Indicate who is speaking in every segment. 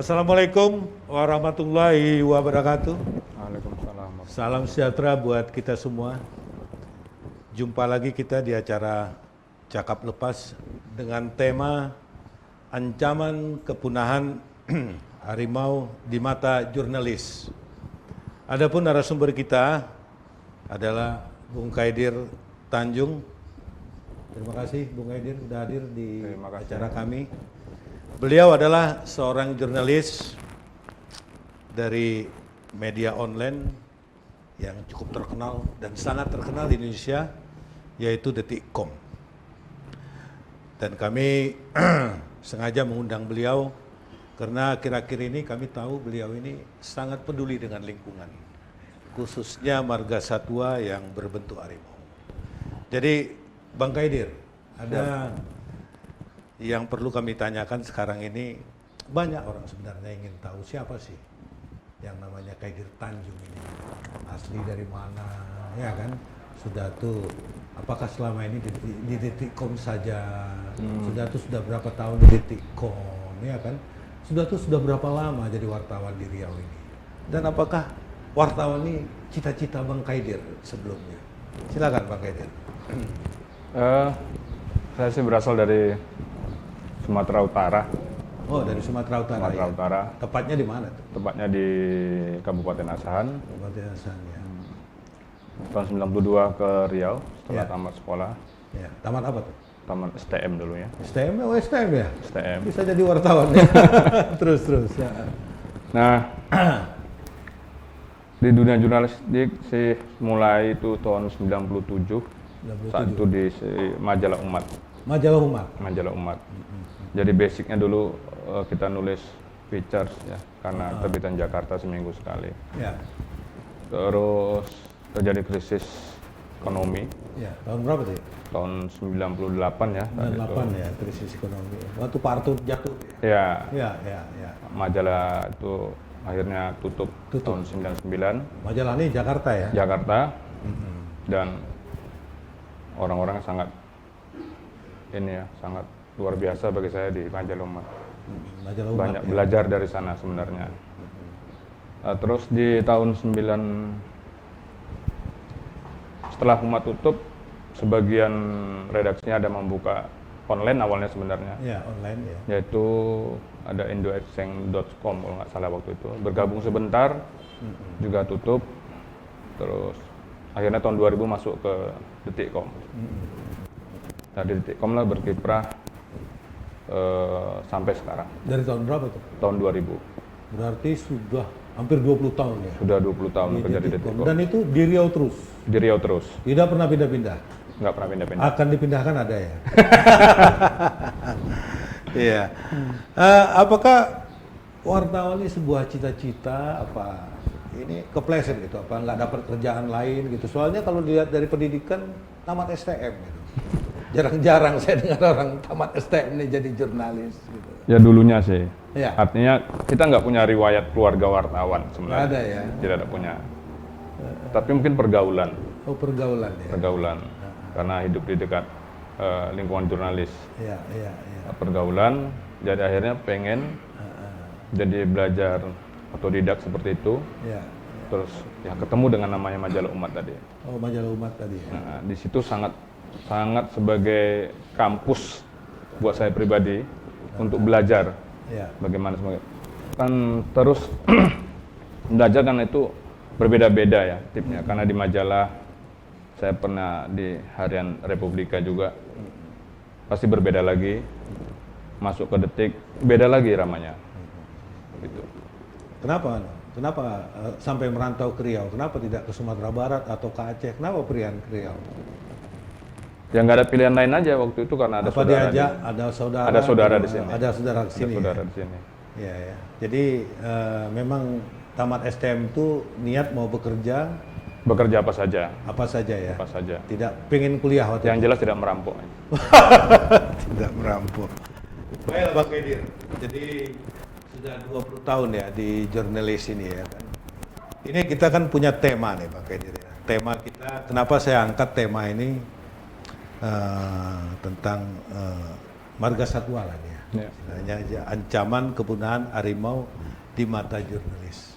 Speaker 1: Assalamualaikum warahmatullahi wabarakatuh.
Speaker 2: Waalaikumsalam.
Speaker 1: Salam sejahtera buat kita semua. Jumpa lagi kita di acara Cakap Lepas dengan tema ancaman kepunahan harimau di mata jurnalis. Adapun narasumber kita adalah Bung Kaidir Tanjung. Terima kasih Bung Kaidir sudah hadir di acara kami. Beliau adalah seorang jurnalis dari media online yang cukup terkenal dan sangat terkenal di Indonesia, yaitu Detikcom. Dan kami sengaja mengundang beliau karena akhir-akhir ini kami tahu beliau ini sangat peduli dengan lingkungan, khususnya marga satwa yang berbentuk harimau. Jadi Bang Kaidir, ada yang perlu kami tanyakan sekarang ini. Banyak orang sebenarnya ingin tahu siapa sih yang namanya Kaidir Tanjung ini, asli dari mana, ya kan? Sudah tuh, apakah selama ini di Detikcom saja? Sudah berapa tahun di Detikcom, ya kan? Sudah berapa lama jadi wartawan di Riau ini? Dan apakah wartawan ini cita-cita Bang Kaidir sebelumnya? Silakan Bang Kaidir.
Speaker 2: Saya sih berasal dari Sumatera Utara.
Speaker 1: Oh, dari Sumatera Utara.
Speaker 2: Sumatera
Speaker 1: ya?
Speaker 2: Utara.
Speaker 1: Tepatnya di mana tuh?
Speaker 2: Tepatnya di Kabupaten Asahan.
Speaker 1: Kabupaten Asahan, ya.
Speaker 2: Tahun 92 ke Riau setelah
Speaker 1: Ya.
Speaker 2: tamat sekolah.
Speaker 1: Ya. Tamat apa tuh?
Speaker 2: Tamat STM dulu ya.
Speaker 1: STM, oh STM ya?
Speaker 2: STM.
Speaker 1: Bisa jadi wartawan ya? Terus. Ya.
Speaker 2: Nah, di dunia jurnalistik sih mulai itu tahun 97. Saat itu di Majalah Umat.
Speaker 1: Majalah Umat.
Speaker 2: Majalah Umat. Jadi basicnya dulu kita nulis features ya, karena terbitan Jakarta seminggu sekali.
Speaker 1: Ya.
Speaker 2: Terus terjadi krisis ekonomi
Speaker 1: Ya. Tahun berapa tuh?
Speaker 2: tahun 98 ya. saat itu.
Speaker 1: 98 ya, krisis ekonomi. Waktu Pak Harto jatuh.
Speaker 2: Ya,
Speaker 1: Ya.
Speaker 2: majalah itu akhirnya tutup. Tahun 99.
Speaker 1: Majalah ini Jakarta ya?
Speaker 2: Jakarta. Dan orang-orang sangat sangat luar biasa bagi saya di Majalah Umat.
Speaker 1: Majalah Umat.
Speaker 2: Banyak belajar dari sana sebenarnya. Terus di tahun 9 setelah Umat tutup, sebagian redaksinya ada membuka online awalnya sebenarnya.
Speaker 1: Ya, online ya.
Speaker 2: Yaitu ada indoexchange.com kalau nggak salah waktu itu. Bergabung sebentar, juga tutup. Terus akhirnya tahun 2000 masuk ke Detikcom. Nah, di Detikcom lah berkiprah sampai sekarang.
Speaker 1: Dari tahun berapa tuh?
Speaker 2: Tahun 2000.
Speaker 1: Berarti sudah hampir 20 tahun ya?
Speaker 2: Sudah 20 tahun kerja di Detikcom.
Speaker 1: Dan itu di Riau terus?
Speaker 2: Di Riau terus.
Speaker 1: Tidak pernah pindah-pindah?
Speaker 2: Nggak pernah pindah-pindah.
Speaker 1: Akan dipindahkan ada ya? Iya. Apakah wartawan ini sebuah cita-cita apa? Ini kepleset gitu, apa nggak dapat kerjaan lain gitu? Soalnya kalau dilihat dari pendidikan tamat STM gitu. Jarang-jarang saya dengar orang tamat STM ini jadi jurnalis gitu.
Speaker 2: Ya dulunya sih.
Speaker 1: Ya.
Speaker 2: Artinya kita nggak punya riwayat keluarga wartawan sebenarnya.
Speaker 1: Nggak ada ya?
Speaker 2: Tidak ada punya. Tapi mungkin pergaulan.
Speaker 1: Oh, pergaulan ya?
Speaker 2: Pergaulan. Karena hidup di dekat lingkungan jurnalis.
Speaker 1: Iya.
Speaker 2: Pergaulan, jadi akhirnya pengen jadi belajar otodidak seperti itu.
Speaker 1: Iya.
Speaker 2: Terus ya ketemu dengan namanya Majalah Umat tadi.
Speaker 1: Oh, Majalah Umat tadi ya?
Speaker 2: Nah, di situ sangat sebagai kampus buat saya pribadi untuk belajar
Speaker 1: Iya.
Speaker 2: bagaimana sebagai kan terus belajar kan itu berbeda-beda ya tipnya, karena di majalah saya pernah di harian Republika juga pasti berbeda lagi, masuk ke Detik beda lagi ramanya gitu.
Speaker 1: Kenapa sampai merantau ke Riau? Kenapa tidak ke Sumatera Barat atau ke Aceh? Kenapa pilihan ke Riau?
Speaker 2: Ya nggak ada pilihan lain aja waktu itu karena ada
Speaker 1: Apa
Speaker 2: saudara
Speaker 1: diajak?
Speaker 2: di-
Speaker 1: Ada saudara?
Speaker 2: Ada saudara di sini.
Speaker 1: Ada saudara di
Speaker 2: ada
Speaker 1: sini.
Speaker 2: saudara
Speaker 1: Ya?
Speaker 2: di sini.
Speaker 1: Ya. Jadi memang tamat STM itu niat mau bekerja
Speaker 2: Bekerja apa saja,
Speaker 1: ya?
Speaker 2: apa saja.
Speaker 1: Tidak pengen kuliah waktu
Speaker 2: Yang jelas tidak merampok.
Speaker 1: tidak merampok. Baik Bang Kaidir. Jadi sudah 20 tahun ya di jurnalis ini ya kan. Ini kita kan punya tema nih Bang Kaidir ya. Tema kita, kenapa saya angkat tema ini tentang marga satwa lah dia.
Speaker 2: Ya.
Speaker 1: Istilahnya aja ancaman kepunahan harimau di mata jurnalis.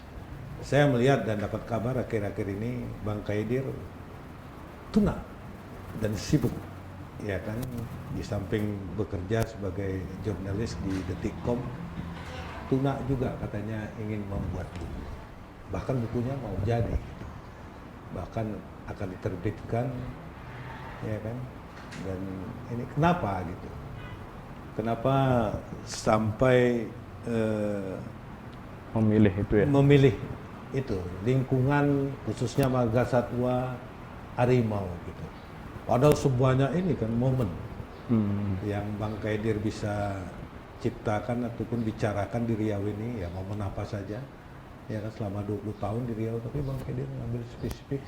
Speaker 1: Saya melihat dan dapat kabar akhir-akhir ini Bang Kaidir tuna dan sibuk, ya kan, di samping bekerja sebagai jurnalis di Detikcom, tuna juga katanya ingin membuat buku. Bahkan bukunya mau jadi, gitu. Bahkan akan diterbitkan, ya kan. Dan ini kenapa gitu? Kenapa sampai
Speaker 2: Memilih itu ya.
Speaker 1: memilih itu lingkungan khususnya marga satwa harimau gitu. Padahal semuanya ini kan momen yang Bang Kaidir bisa ciptakan ataupun bicarakan di Riau ini, ya momen apa saja ya kan selama 20 tahun di Riau, tapi Bang Kaidir mengambil spesifik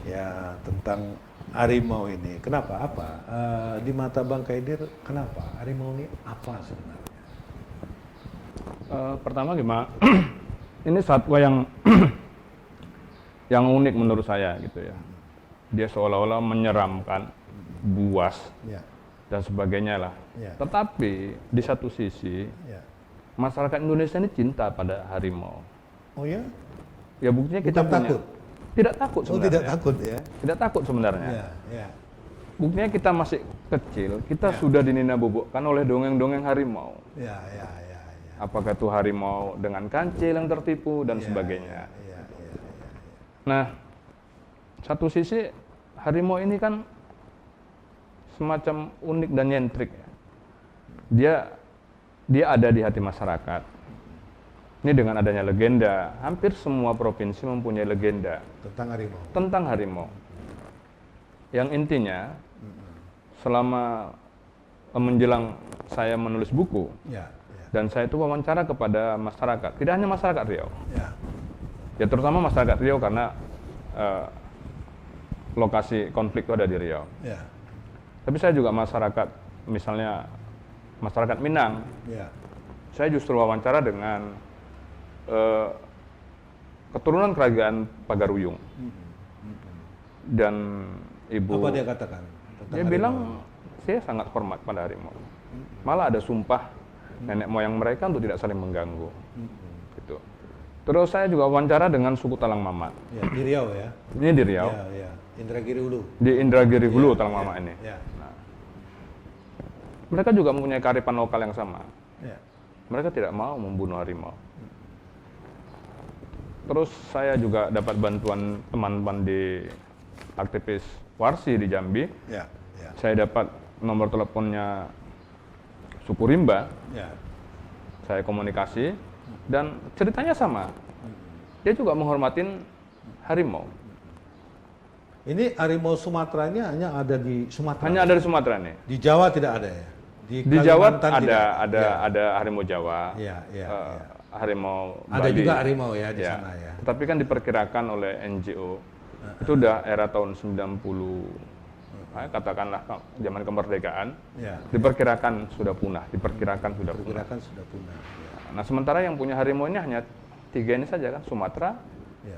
Speaker 1: ya tentang harimau ini. Kenapa? Apa di mata Bang Kaidir kenapa harimau ini apa sebenarnya?
Speaker 2: Pertama gimana? Ini satwa yang yang unik menurut saya gitu ya. Dia seolah-olah menyeramkan, buas
Speaker 1: Ya,
Speaker 2: dan sebagainya lah.
Speaker 1: ya,
Speaker 2: Tetapi di satu sisi
Speaker 1: ya.
Speaker 2: masyarakat Indonesia ini cinta pada harimau.
Speaker 1: Oh ya?
Speaker 2: Ya buktinya kita
Speaker 1: Bukan
Speaker 2: punya.
Speaker 1: takut?
Speaker 2: Tidak takut
Speaker 1: Oh
Speaker 2: sebenarnya.
Speaker 1: tidak takut ya?
Speaker 2: Tidak takut sebenarnya.
Speaker 1: Ya, ya.
Speaker 2: Buktinya kita masih kecil, kita
Speaker 1: Ya.
Speaker 2: sudah dinina-bobokkan oleh dongeng-dongeng harimau.
Speaker 1: Ya, ya, ya, ya.
Speaker 2: Apakah itu harimau dengan kancil yang tertipu dan
Speaker 1: Ya,
Speaker 2: sebagainya.
Speaker 1: Ya, ya, ya, ya.
Speaker 2: Nah, satu sisi harimau ini kan semacam unik dan nyentrik ya. Dia ada di hati masyarakat. Ini dengan adanya legenda, hampir semua provinsi mempunyai legenda
Speaker 1: Tentang harimau.
Speaker 2: tentang harimau. Yang intinya, selama menjelang saya menulis buku,
Speaker 1: Ya, ya,
Speaker 2: dan saya itu wawancara kepada masyarakat, tidak hanya masyarakat Riau,
Speaker 1: ya,
Speaker 2: ya terutama masyarakat Riau karena lokasi konflik itu ada di Riau.
Speaker 1: ya,
Speaker 2: Tapi saya juga masyarakat, misalnya masyarakat Minang,
Speaker 1: ya,
Speaker 2: saya justru wawancara dengan keturunan kerajaan Pagaruyung. Dan ibu,
Speaker 1: Apa dia katakan? Tentang
Speaker 2: dia
Speaker 1: harimau?
Speaker 2: bilang, saya sangat hormat pada harimau. Malah ada sumpah nenek moyang mereka untuk tidak saling mengganggu. Gitu. Terus saya juga wawancara dengan suku Talang Mamat.
Speaker 1: Ya, di Riau ya?
Speaker 2: Ini di Riau,
Speaker 1: Ya, ya. Indragiri Hulu.
Speaker 2: di Indragiri Hulu
Speaker 1: Ya,
Speaker 2: Talang
Speaker 1: ya,
Speaker 2: Mamat ini.
Speaker 1: Ya,
Speaker 2: Nah, mereka juga mempunyai kearifan lokal yang sama.
Speaker 1: ya,
Speaker 2: Mereka tidak mau membunuh harimau. Terus saya juga dapat bantuan teman-teman di aktivis Warsi di Jambi.
Speaker 1: ya, ya,
Speaker 2: Saya dapat nomor teleponnya suku Rimba.
Speaker 1: ya.
Speaker 2: Saya komunikasi dan ceritanya sama. Dia juga menghormatin harimau.
Speaker 1: Ini harimau Sumatera ini hanya ada di Sumatera.
Speaker 2: Hanya ada di Sumatera nih.
Speaker 1: Di Jawa tidak ada ya?
Speaker 2: Di Jawa
Speaker 1: Kalimantan tidak? Ya,
Speaker 2: ada harimau Jawa.
Speaker 1: ya, ya,
Speaker 2: eh,
Speaker 1: ya.
Speaker 2: Harimau
Speaker 1: Ada
Speaker 2: Bali.
Speaker 1: juga harimau ya di
Speaker 2: Ya.
Speaker 1: sana ya.
Speaker 2: Tetapi kan diperkirakan oleh NGO itu udah era tahun 90, katakanlah zaman kemerdekaan,
Speaker 1: Ya,
Speaker 2: diperkirakan sudah punah, diperkirakan sudah punah.
Speaker 1: perkirakan sudah punah. Ya,
Speaker 2: Nah, sementara yang punya harimau ini hanya 3 ini saja kan, Sumatera,
Speaker 1: ya.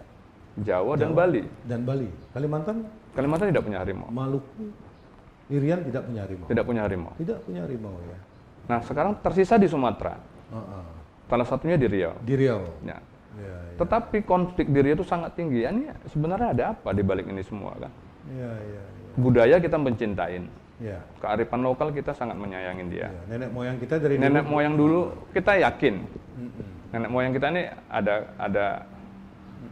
Speaker 2: Jawa, dan Bali.
Speaker 1: Dan Bali. Kalimantan,
Speaker 2: Kalimantan tidak punya harimau,
Speaker 1: Maluku, Irian tidak punya harimau.
Speaker 2: tidak punya harimau.
Speaker 1: Tidak punya harimau ya.
Speaker 2: Nah, sekarang tersisa di Sumatera, salah satunya di Riau.
Speaker 1: Di Riau.
Speaker 2: Ya.
Speaker 1: Ya, ya,
Speaker 2: Tetapi konflik di Riau itu sangat tinggi. Ini sebenarnya ada apa di balik ini semua kan?
Speaker 1: ya, ya,
Speaker 2: Budaya kita mencintain,
Speaker 1: ya.
Speaker 2: kearifan lokal kita sangat menyayangin dia.
Speaker 1: Ya, nenek moyang kita dari
Speaker 2: Nenek
Speaker 1: dulu.
Speaker 2: moyang dulu kita yakin, nenek moyang kita ini ada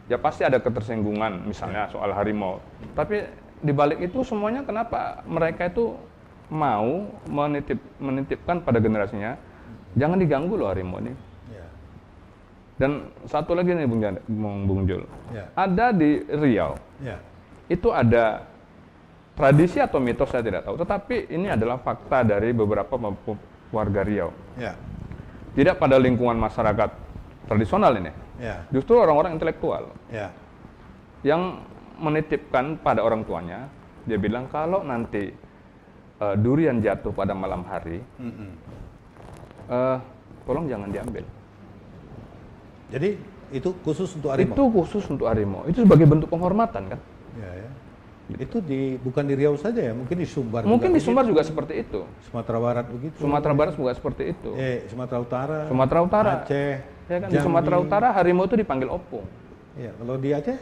Speaker 2: ya pasti ada ketersinggungan misalnya soal harimau. Tapi di balik itu semuanya kenapa mereka itu mau menitipkan pada generasinya, jangan diganggu loh harimau ini.
Speaker 1: Ya,
Speaker 2: Dan satu lagi nih Bung Jul,
Speaker 1: ya,
Speaker 2: ada di Riau,
Speaker 1: ya,
Speaker 2: itu ada tradisi atau mitos saya tidak tahu, tetapi ini adalah fakta dari beberapa warga Riau.
Speaker 1: ya,
Speaker 2: Tidak pada lingkungan masyarakat tradisional ini,
Speaker 1: ya,
Speaker 2: justru orang-orang intelektual
Speaker 1: ya,
Speaker 2: yang menitipkan pada orang tuanya, dia bilang kalau nanti durian jatuh pada malam hari, tolong jangan diambil.
Speaker 1: Jadi itu khusus untuk harimau.
Speaker 2: Itu khusus untuk harimau, itu sebagai bentuk penghormatan kan.
Speaker 1: Ya, ya. Itu bukan di Riau saja ya, mungkin di Sumbar.
Speaker 2: Mungkin di
Speaker 1: juga
Speaker 2: Sumbar
Speaker 1: begitu.
Speaker 2: juga seperti itu.
Speaker 1: Sumatera Barat begitu.
Speaker 2: Sumatera Barat juga seperti itu.
Speaker 1: Sumatera Utara.
Speaker 2: Sumatera Utara.
Speaker 1: Aceh.
Speaker 2: Ya kan, di
Speaker 1: Jambi.
Speaker 2: Sumatera Utara harimau itu dipanggil opung.
Speaker 1: Ya, kalau di Aceh?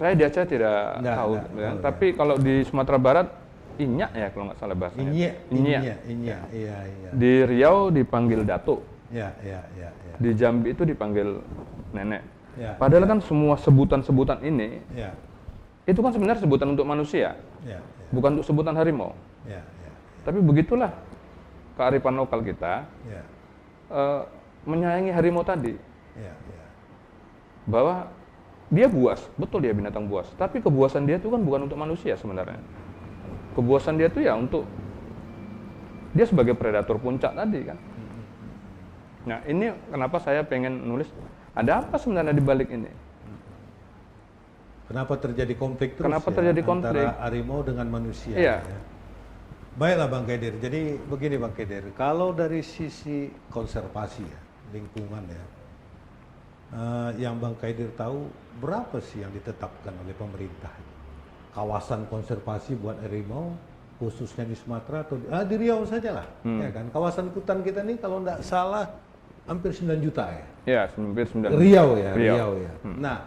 Speaker 2: Saya di Aceh tidak tahu,
Speaker 1: enggak.
Speaker 2: ya.
Speaker 1: Oh,
Speaker 2: Tapi kalau di Sumatera Barat inyak ya kalau nggak salah bahasanya.
Speaker 1: Inyak. Iya.
Speaker 2: Di Riau dipanggil datuk.
Speaker 1: Ya.
Speaker 2: Di Jambi itu dipanggil nenek.
Speaker 1: Ya,
Speaker 2: Padahal kan semua sebutan-sebutan ini
Speaker 1: Ya.
Speaker 2: itu kan sebenarnya sebutan untuk manusia,
Speaker 1: Ya.
Speaker 2: bukan untuk sebutan harimau.
Speaker 1: Ya.
Speaker 2: Tapi begitulah kearifan lokal kita
Speaker 1: Ya.
Speaker 2: menyayangi harimau tadi,
Speaker 1: Ya.
Speaker 2: bahwa dia buas, betul dia binatang buas, tapi kebuasan dia itu kan bukan untuk manusia sebenarnya. Kebuasan dia itu ya untuk dia sebagai predator puncak tadi kan. Nah ini kenapa saya pengen nulis, ada apa sebenarnya di balik ini?
Speaker 1: Kenapa terjadi konflik terus?
Speaker 2: Kenapa terjadi konflik?
Speaker 1: Antara harimau dengan manusia?
Speaker 2: Iya.
Speaker 1: Ya. Baiklah Bang Khadir. Jadi begini Bang Khadir, kalau dari sisi konservasi ya, lingkungan ya, yang Bang Khadir tahu berapa sih yang ditetapkan oleh pemerintah? Kawasan konservasi buat harimau, khususnya di Sumatera atau di Riau saja lah, ya kan? Kawasan hutan kita nih kalau tidak salah hampir 9 juta ya.
Speaker 2: Ya, hampir 9.
Speaker 1: Riau ya,
Speaker 2: Riau.
Speaker 1: Riau ya. Nah,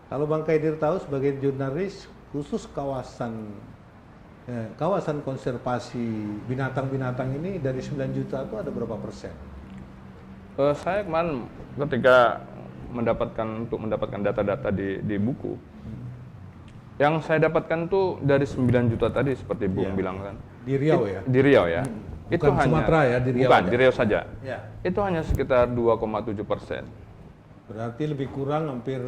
Speaker 1: kalau Bang Khadir tahu sebagai jurnalis khusus kawasan konservasi binatang-binatang ini dari 9 juta itu ada berapa persen?
Speaker 2: Saya kemarin ketika mendapatkan data-data di buku, yang saya dapatkan tuh dari 9 juta tadi seperti Bung
Speaker 1: Iya.
Speaker 2: bilang kan.
Speaker 1: Di Riau ya?
Speaker 2: Di Riau ya.
Speaker 1: Bukan Sumatera ya, di Riau
Speaker 2: Bukan,
Speaker 1: aja?
Speaker 2: di Riau saja.
Speaker 1: Ya.
Speaker 2: Itu hanya sekitar 2,7%.
Speaker 1: Berarti lebih kurang hampir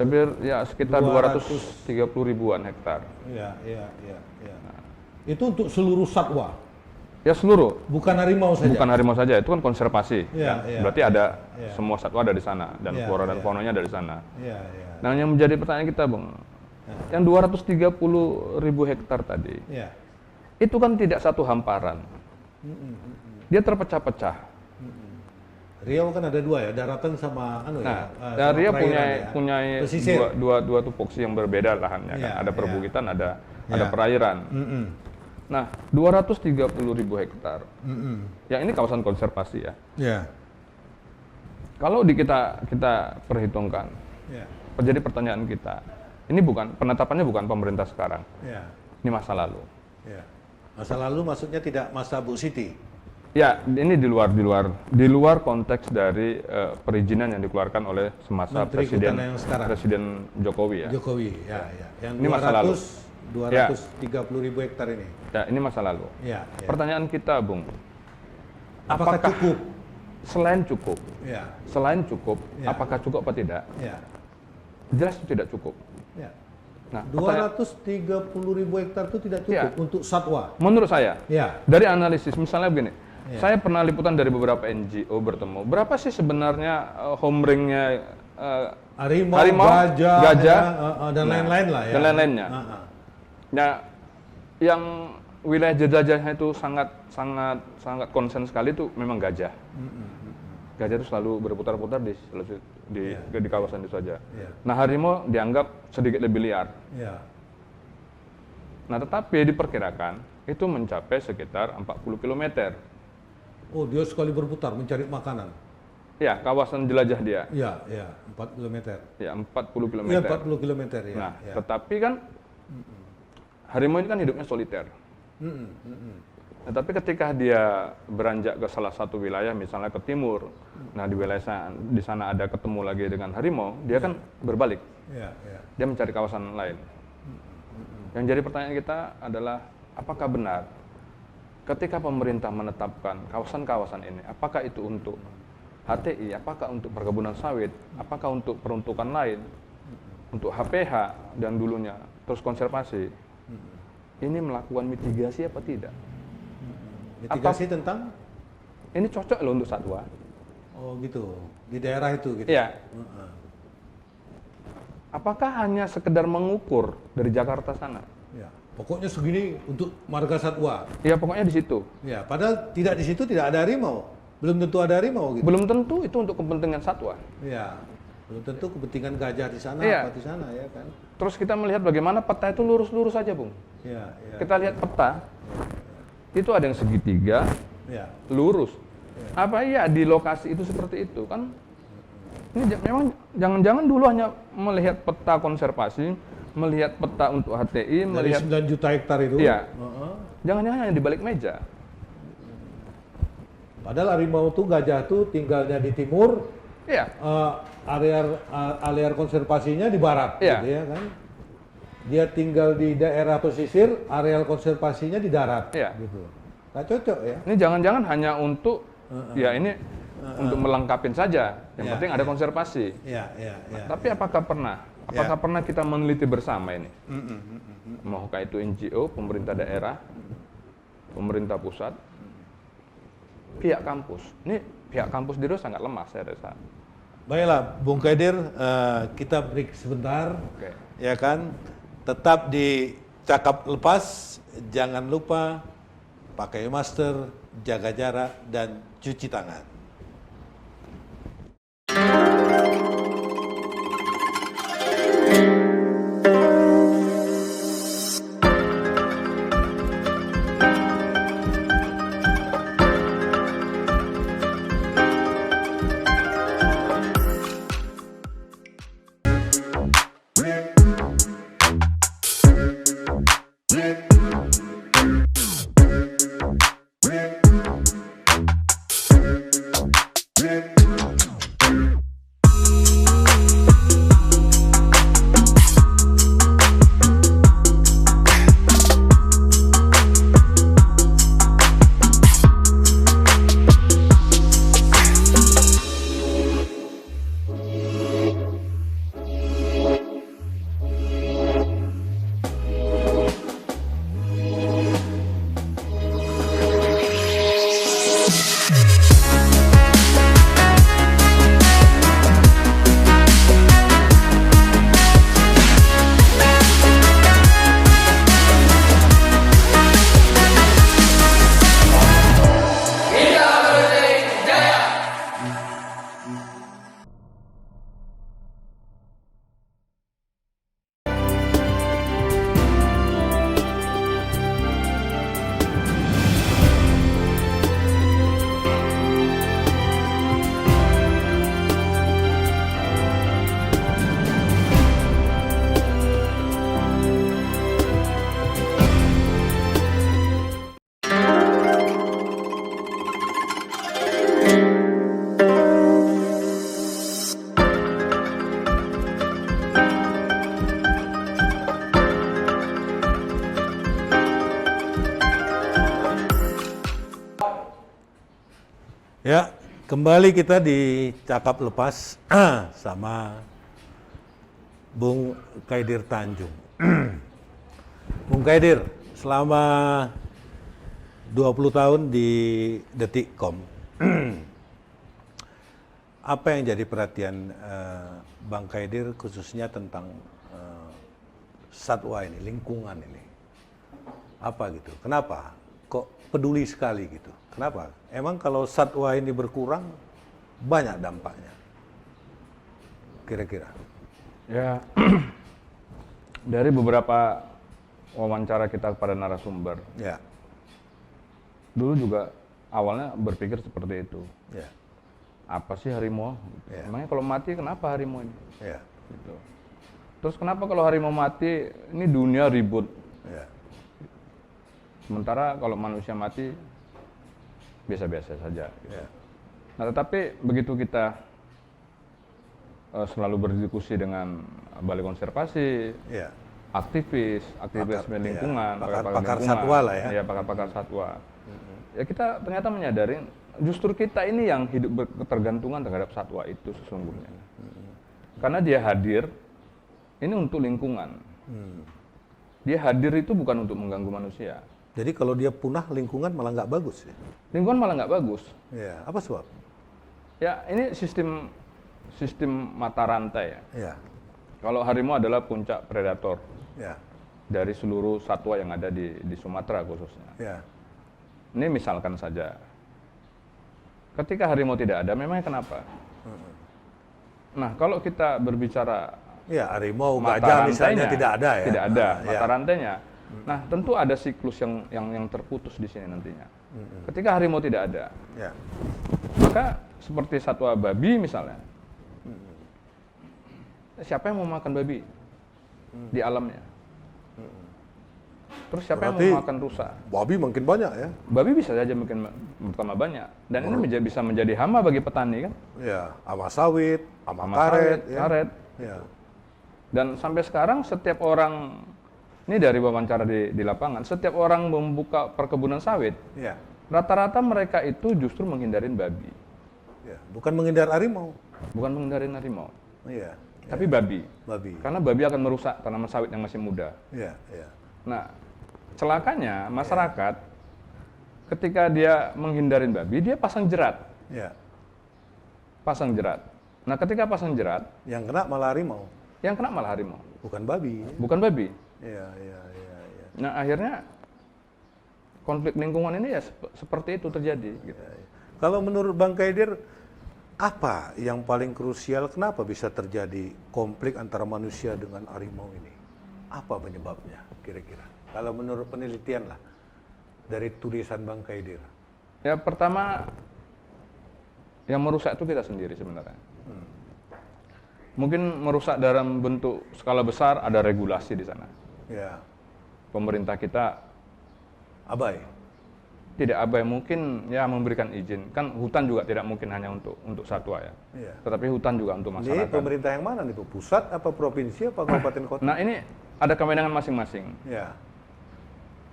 Speaker 2: Ya sekitar 230 ribuan hektar.
Speaker 1: ya. Itu untuk seluruh satwa,
Speaker 2: Ya seluruh,
Speaker 1: bukan harimau saja.
Speaker 2: bukan harimau saja, itu kan konservasi.
Speaker 1: Iya,
Speaker 2: kan?
Speaker 1: iya,
Speaker 2: Berarti ada
Speaker 1: iya.
Speaker 2: semua satwa ada di sana dan
Speaker 1: Iya,
Speaker 2: flora dan
Speaker 1: iya.
Speaker 2: faunanya ada di sana.
Speaker 1: Iya.
Speaker 2: Nah yang menjadi pertanyaan kita Bang, yang 230 ribu hektar tadi,
Speaker 1: Ya.
Speaker 2: itu kan tidak satu hamparan. Dia terpecah-pecah.
Speaker 1: Riau kan ada dua ya, daratan sama
Speaker 2: Nah,
Speaker 1: sama
Speaker 2: Riau
Speaker 1: perairan
Speaker 2: punya
Speaker 1: ya. Pesisir.
Speaker 2: dua tupoksi yang berbeda lahannya kan.
Speaker 1: Iya,
Speaker 2: Ada perbukitan, ada
Speaker 1: Iya.
Speaker 2: perairan.
Speaker 1: Mm-mm.
Speaker 2: Nah, 230 ribu hektar.
Speaker 1: Mm-mm.
Speaker 2: Yang ini kawasan konservasi ya.
Speaker 1: Ya.
Speaker 2: Kalau kita perhitungkan,
Speaker 1: Ya.
Speaker 2: jadi pertanyaan kita, ini penetapannya bukan pemerintah sekarang.
Speaker 1: Ya.
Speaker 2: Ini masa lalu.
Speaker 1: Ya. Masa lalu maksudnya tidak masa Bu Siti.
Speaker 2: Ya, ini di luar konteks dari perizinan yang dikeluarkan oleh semasa
Speaker 1: Menteri
Speaker 2: Presiden
Speaker 1: Kehutanan yang sekarang.
Speaker 2: Presiden Jokowi ya.
Speaker 1: Jokowi, ya. Yang
Speaker 2: Ini masa lalu.
Speaker 1: 230 ribu hektar ini.
Speaker 2: Ya, ini masa lalu.
Speaker 1: Ya.
Speaker 2: Pertanyaan kita, Bung,
Speaker 1: Apakah cukup?
Speaker 2: selain cukup,
Speaker 1: Ya.
Speaker 2: apakah cukup apa tidak?
Speaker 1: Ya.
Speaker 2: Jelas itu tidak cukup.
Speaker 1: Ya.
Speaker 2: Nah,
Speaker 1: 230 ribu hektar itu tidak cukup
Speaker 2: Ya.
Speaker 1: untuk satwa.
Speaker 2: menurut saya,
Speaker 1: Ya.
Speaker 2: dari analisis, misalnya begini,
Speaker 1: Ya.
Speaker 2: saya pernah liputan dari beberapa NGO bertemu, berapa sih sebenarnya home ring-nya
Speaker 1: Harimau, gajah, dan
Speaker 2: nah,
Speaker 1: lain-lain lah ya.
Speaker 2: dan lain-lainnya. Nah, yang wilayah jelajahnya itu sangat konsen sekali itu memang gajah. Gajah itu selalu berputar-putar di kawasan itu saja.
Speaker 1: Iya.
Speaker 2: Nah, harimau dianggap sedikit lebih liar.
Speaker 1: Ya.
Speaker 2: Nah, tetapi diperkirakan itu mencapai sekitar 40 km.
Speaker 1: Oh, dia sekali berputar mencari makanan.
Speaker 2: Ya, kawasan jelajah dia.
Speaker 1: Ya, 4 km.
Speaker 2: Ya, 40 km.
Speaker 1: Iya, 40 km ya.
Speaker 2: Nah,
Speaker 1: ya.
Speaker 2: tetapi kan harimau ini kan hidupnya soliter.
Speaker 1: Mm-mm, mm-mm.
Speaker 2: Nah, tapi ketika dia beranjak ke salah satu wilayah, misalnya ke timur, nah di wilayah di sana ada ketemu lagi dengan harimau, dia kan berbalik,
Speaker 1: Ya.
Speaker 2: dia mencari kawasan lain. Yang jadi pertanyaan kita adalah, apakah benar ketika pemerintah menetapkan kawasan-kawasan ini, apakah itu untuk HTI, apakah untuk perkebunan sawit, apakah untuk peruntukan lain, untuk HPH dan dulunya terus konservasi, ini melakukan mitigasi apa tidak?
Speaker 1: Mitigasi tentang?
Speaker 2: Ini cocok loh untuk satwa.
Speaker 1: Oh gitu, di daerah itu gitu.
Speaker 2: Iya.
Speaker 1: Heeh.
Speaker 2: Apakah hanya sekedar mengukur dari Jakarta sana?
Speaker 1: Ya. Pokoknya segini untuk marga satwa.
Speaker 2: Ya pokoknya di situ.
Speaker 1: Ya, padahal di situ tidak ada harimau. Belum tentu ada harimau gitu.
Speaker 2: Belum tentu itu untuk kepentingan satwa.
Speaker 1: Ya. Belum tentu kepentingan gajah di sana
Speaker 2: Iya.
Speaker 1: apa di sana ya kan.
Speaker 2: Terus kita melihat bagaimana peta itu lurus-lurus saja, Bung.
Speaker 1: Ya, ya.
Speaker 2: Kita lihat peta, itu ada yang segitiga,
Speaker 1: Ya.
Speaker 2: lurus. Apa iya di lokasi itu seperti itu kan? Ini memang jangan-jangan dulu hanya melihat peta konservasi, melihat peta untuk HTI,
Speaker 1: Dari
Speaker 2: melihat
Speaker 1: 9 juta hektar itu.
Speaker 2: Iya.
Speaker 1: Heeh.
Speaker 2: jangan-jangan hanya di balik meja.
Speaker 1: Padahal harimau tuh gajah tuh tinggalnya di timur,
Speaker 2: Iya.
Speaker 1: area konservasinya di barat,
Speaker 2: Iya.
Speaker 1: gitu ya kan. Dia tinggal di daerah pesisir, areal konservasinya di darat,
Speaker 2: Iya.
Speaker 1: gitu. Nggak cocok ya.
Speaker 2: Ini jangan-jangan hanya untuk ya ini untuk melengkapin saja. Yang
Speaker 1: Iya,
Speaker 2: penting ada konservasi.
Speaker 1: Iya, iya, iya.
Speaker 2: Tapi apakah pernah kita meneliti bersama ini? Maukah itu NGO, pemerintah daerah, pemerintah pusat, pihak kampus. Ini pihak kampus di Riau sangat lemah saya rasa.
Speaker 1: Baiklah, Bung Kaidir, kita break sebentar,
Speaker 2: Oke.
Speaker 1: ya kan? Tetap di Cakap Lepas, jangan lupa pakai masker, jaga jarak, dan cuci tangan. Ya, kembali kita di Cakap Lepas sama Bung Kaidir Tanjung. Bung Kaidir, selama 20 tahun di Detikcom, apa yang jadi perhatian Bang Kaidir khususnya tentang satwa ini, lingkungan ini? Apa gitu? Kenapa? Kok peduli sekali gitu? Kenapa? Emang kalau satwa ini berkurang, banyak dampaknya. Kira-kira.
Speaker 2: Ya, dari beberapa wawancara kita kepada narasumber,
Speaker 1: Ya,
Speaker 2: dulu juga awalnya berpikir seperti itu.
Speaker 1: ya,
Speaker 2: Apa sih harimau?
Speaker 1: Ya.
Speaker 2: Emangnya kalau mati kenapa harimau ini?
Speaker 1: ya,
Speaker 2: Gitu. Terus kenapa kalau harimau mati ini dunia ribut?
Speaker 1: ya,
Speaker 2: Sementara kalau manusia mati biasa-biasa saja.
Speaker 1: ya,
Speaker 2: Nah, tetapi begitu kita selalu berdiskusi dengan balai konservasi,
Speaker 1: ya.
Speaker 2: aktivis lingkungan,
Speaker 1: iya. Pakar satwa lah ya.
Speaker 2: Ya, pakar-pakar satwa. Ya kita ternyata menyadari justru kita ini yang hidup berketergantungan terhadap satwa itu sesungguhnya. Karena dia hadir ini untuk lingkungan. Dia hadir itu bukan untuk mengganggu manusia.
Speaker 1: Jadi kalau dia punah, lingkungan malah nggak bagus ya?
Speaker 2: Lingkungan malah nggak bagus.
Speaker 1: Ya, apa sebab?
Speaker 2: Ya ini sistem mata rantai ya.
Speaker 1: Ya,
Speaker 2: Kalau harimau adalah puncak predator
Speaker 1: ya,
Speaker 2: dari seluruh satwa yang ada di Sumatera khususnya.
Speaker 1: ya,
Speaker 2: Ini misalkan saja, ketika harimau tidak ada, memangnya kenapa? Nah, kalau kita berbicara
Speaker 1: Ya, harimau,
Speaker 2: mata
Speaker 1: gajah misalnya
Speaker 2: rantainya,
Speaker 1: tidak ada ya.
Speaker 2: tidak ada
Speaker 1: Nah,
Speaker 2: mata
Speaker 1: ya.
Speaker 2: rantainya. Nah, tentu ada siklus yang terputus di sini nantinya. Ketika harimau tidak ada,
Speaker 1: Ya.
Speaker 2: maka seperti satwa babi misalnya, siapa yang mau makan babi di alamnya? Terus siapa yang
Speaker 1: Berarti
Speaker 2: mau makan rusa?
Speaker 1: Babi makin banyak ya.
Speaker 2: Babi bisa saja mungkin bertambah banyak, dan ini bisa menjadi hama bagi petani kan?
Speaker 1: Ya, sama sawit, sama
Speaker 2: Sama
Speaker 1: karet,
Speaker 2: sawit,
Speaker 1: ya.
Speaker 2: karet.
Speaker 1: Ya.
Speaker 2: Dan sampai sekarang setiap orang, ini dari wawancara di lapangan, setiap orang membuka perkebunan sawit,
Speaker 1: Ya.
Speaker 2: rata-rata mereka itu justru menghindarin babi,
Speaker 1: Ya. Bukan menghindar harimau.
Speaker 2: bukan menghindarin harimau,
Speaker 1: Iya.
Speaker 2: tapi babi.
Speaker 1: Babi.
Speaker 2: Karena babi akan merusak tanaman sawit yang masih muda.
Speaker 1: Iya, iya.
Speaker 2: Nah, celakanya masyarakat ketika dia menghindarin babi, dia pasang jerat.
Speaker 1: Ya.
Speaker 2: Pasang jerat. Nah, ketika pasang jerat,
Speaker 1: Yang kena malah harimau,
Speaker 2: yang kena malah harimau,
Speaker 1: bukan babi.
Speaker 2: bukan babi.
Speaker 1: Iya, iya, iya, iya.
Speaker 2: Nah, akhirnya konflik lingkungan ini ya seperti itu terjadi. Gitu.
Speaker 1: Kalau menurut Bang Kaidir, apa yang paling krusial kenapa bisa terjadi konflik antara manusia dengan harimau ini? Apa penyebabnya kira-kira? Kalau menurut penelitian lah, dari tulisan Bang Kaidir.
Speaker 2: Ya, pertama, yang merusak itu kita sendiri sebenarnya. Mungkin merusak dalam bentuk skala besar, ada regulasi di sana.
Speaker 1: Ya,
Speaker 2: Pemerintah kita
Speaker 1: abai.
Speaker 2: tidak abai, mungkin ya memberikan izin. Kan hutan juga tidak mungkin hanya untuk satwa ya.
Speaker 1: Iya.
Speaker 2: Tetapi hutan juga untuk
Speaker 1: Ini
Speaker 2: masyarakat.
Speaker 1: pemerintah yang mana nih, Bu? Pusat apa provinsi apa kabupaten kota?
Speaker 2: Nah, ini ada kewenangan masing-masing.
Speaker 1: Ya,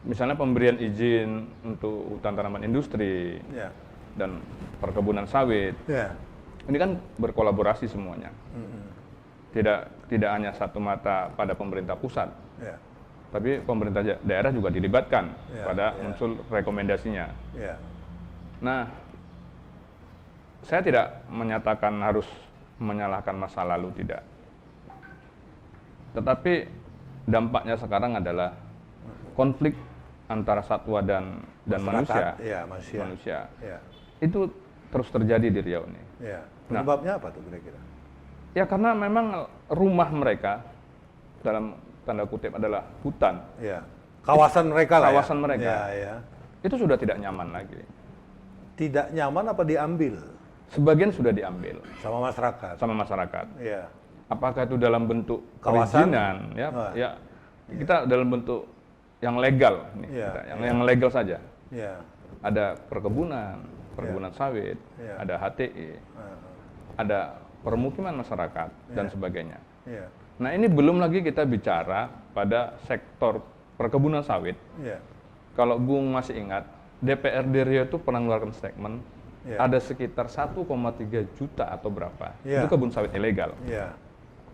Speaker 2: Misalnya pemberian izin untuk hutan tanaman industri
Speaker 1: ya,
Speaker 2: dan perkebunan sawit.
Speaker 1: ya.
Speaker 2: Ini kan berkolaborasi semuanya. Tidak hanya satu mata pada pemerintah pusat,
Speaker 1: Ya,
Speaker 2: tapi pemerintah daerah juga dilibatkan
Speaker 1: Ya,
Speaker 2: pada
Speaker 1: ya.
Speaker 2: muncul rekomendasinya.
Speaker 1: ya,
Speaker 2: Nah, saya tidak menyatakan harus menyalahkan masa lalu, tidak. Tetapi dampaknya sekarang adalah konflik antara satwa dan manusia.
Speaker 1: Masyarakat, ya, manusia. Ya,
Speaker 2: Itu terus terjadi di Riau ini.
Speaker 1: ya.
Speaker 2: Nah.
Speaker 1: Penyebabnya apa tuh kira-kira?
Speaker 2: Ya, karena memang rumah mereka dalam tanda kutip adalah hutan.
Speaker 1: Ya, kawasan mereka lah.
Speaker 2: Kawasan
Speaker 1: ya?
Speaker 2: mereka.
Speaker 1: Ya, ya.
Speaker 2: Itu sudah tidak nyaman lagi.
Speaker 1: Tidak nyaman apa diambil
Speaker 2: Sebagian sudah diambil
Speaker 1: sama masyarakat?
Speaker 2: sama masyarakat.
Speaker 1: Ya,
Speaker 2: Apakah itu dalam bentuk
Speaker 1: Kawasan?
Speaker 2: perizinan, ya,
Speaker 1: Ah.
Speaker 2: ya kita dalam bentuk yang legal, nih,
Speaker 1: Iya,
Speaker 2: yang legal saja.
Speaker 1: ya.
Speaker 2: Ada perkebunan sawit,
Speaker 1: Iya.
Speaker 2: ada HTI,
Speaker 1: Ah,
Speaker 2: ada permukiman masyarakat dan
Speaker 1: Iya.
Speaker 2: sebagainya.
Speaker 1: ya,
Speaker 2: Nah, ini belum lagi kita bicara pada sektor perkebunan sawit.
Speaker 1: ya,
Speaker 2: Kalau Bung masih ingat, DPRD Riau itu pernah mengeluarkan statement,
Speaker 1: Iya.
Speaker 2: ada sekitar 1,3 juta atau berapa,
Speaker 1: Iya.
Speaker 2: itu kebun sawit ilegal.
Speaker 1: ya,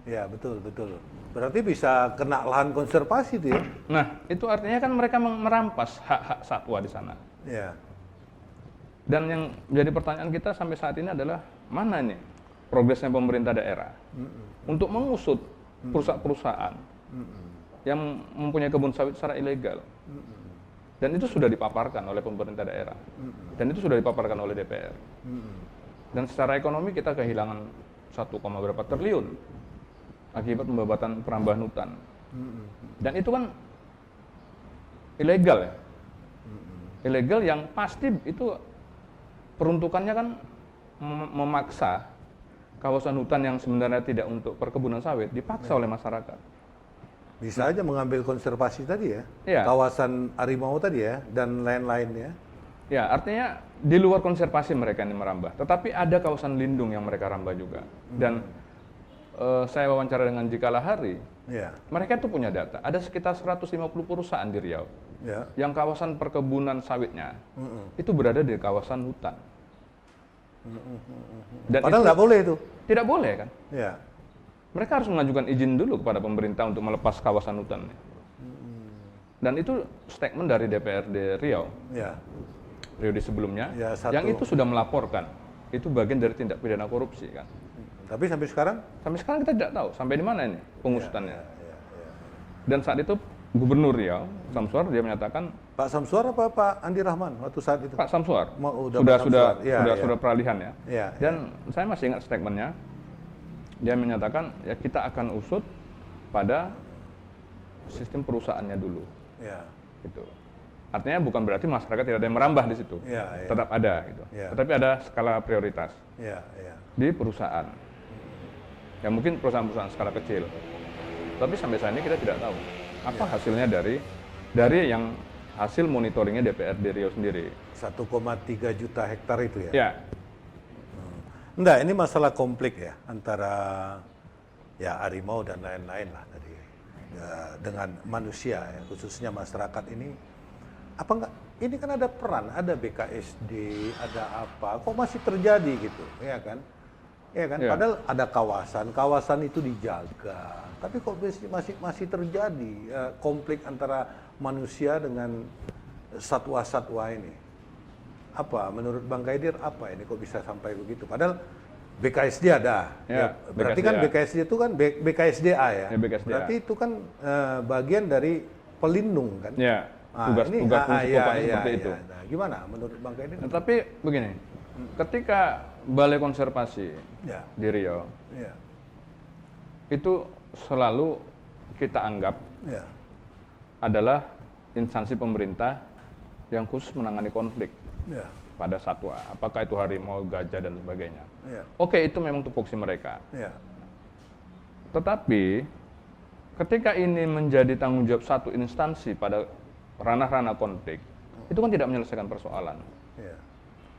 Speaker 1: ya, betul, betul. Berarti bisa kena lahan konservasi itu ya?
Speaker 2: Nah, itu artinya kan mereka merampas hak-hak satwa di sana.
Speaker 1: Ya,
Speaker 2: Dan yang menjadi pertanyaan kita sampai saat ini adalah, mana nih progresnya pemerintah daerah untuk mengusut perusahaan-perusahaan yang mempunyai kebun sawit secara ilegal. Dan itu sudah dipaparkan oleh pemerintah daerah. Dan itu sudah dipaparkan oleh DPR. Dan secara ekonomi kita kehilangan 1, berapa triliun akibat pembabatan perambahan hutan. Dan itu kan ilegal ya. Ilegal yang pasti itu peruntukannya kan memaksa kawasan hutan yang sebenarnya tidak untuk perkebunan sawit dipaksa oleh masyarakat.
Speaker 1: bisa aja mengambil konservasi tadi ya?
Speaker 2: Iya.
Speaker 1: Kawasan harimau tadi ya, dan lain-lainnya.
Speaker 2: Ya, artinya di luar konservasi mereka ini merambah, tetapi ada kawasan lindung yang mereka rambah juga. Dan saya wawancara dengan Jikala Hari,
Speaker 1: Ya,
Speaker 2: mereka itu punya data, ada sekitar 150 perusahaan di Riau
Speaker 1: ya,
Speaker 2: yang kawasan perkebunan sawitnya itu berada di kawasan hutan. Dan
Speaker 1: padahal
Speaker 2: itu
Speaker 1: nggak boleh itu.
Speaker 2: tidak boleh kan?
Speaker 1: Ya,
Speaker 2: Mereka harus mengajukan izin dulu kepada pemerintah untuk melepas kawasan hutan. Dan itu statement dari DPRD Riau,
Speaker 1: ya,
Speaker 2: periode sebelumnya,
Speaker 1: Ya, satu.
Speaker 2: yang itu sudah melaporkan. Itu bagian dari tindak pidana korupsi kan.
Speaker 1: tapi sampai sekarang?
Speaker 2: Sampai sekarang kita tidak tahu sampai di mana ini pengusutannya.
Speaker 1: Ya, ya, ya.
Speaker 2: Dan saat itu Gubernur Riau, Samsuar, dia menyatakan,
Speaker 1: Pak Samsuar apa Pak Andi Rahman waktu saat itu?
Speaker 2: Pak Samsuar,
Speaker 1: Mau- udah
Speaker 2: sudah
Speaker 1: Pak
Speaker 2: sudah
Speaker 1: Samsuar. Ya,
Speaker 2: sudah
Speaker 1: ya.
Speaker 2: sudah peralihan ya.
Speaker 1: Ya,
Speaker 2: Dan saya masih ingat statementnya, dia menyatakan ya kita akan usut pada sistem perusahaannya dulu.
Speaker 1: Ya.
Speaker 2: Gitu. Artinya bukan berarti masyarakat tidak ada yang merambah di situ, tetap ada gitu. Tetapi ada skala prioritas di perusahaan. Ya mungkin perusahaan-perusahaan skala kecil. Tapi sampai saat ini kita tidak tahu apa hasilnya dari yang hasil monitoringnya DPRD Riau sendiri.
Speaker 1: 1,3 juta hektar itu ya?
Speaker 2: Ya.
Speaker 1: Enggak, ini masalah konflik ya antara ya harimau dan lain-lain lah tadi dengan manusia ya, khususnya masyarakat ini. Apa enggak? Ini kan ada peran, ada BKSD, ada apa? Kok masih terjadi gitu, ya kan? Ya kan?
Speaker 2: Ya.
Speaker 1: Padahal ada kawasan itu dijaga. Tapi kok masih terjadi konflik antara manusia dengan satwa-satwa ini? Apa menurut Bang Kaidir apa ini kok bisa sampai begitu? Padahal BKSD ada.
Speaker 2: Ya,
Speaker 1: berarti kan BKSD itu kan BKSDA ya.
Speaker 2: BKSDA.
Speaker 1: Berarti itu kan bagian dari pelindung kan?
Speaker 2: Ya. Tugas fungsi pokoknya seperti itu.
Speaker 1: Nah, gimana menurut Bang Kaidir?
Speaker 2: Nah, tapi begini, ketika Balai Konservasi di Riau itu selalu kita anggap adalah instansi pemerintah yang khusus menangani konflik pada satwa, apakah itu harimau, gajah dan sebagainya. Oke, itu memang tupoksi mereka. Tetapi ketika ini menjadi tanggung jawab satu instansi pada ranah-ranah konflik, itu kan tidak menyelesaikan persoalan.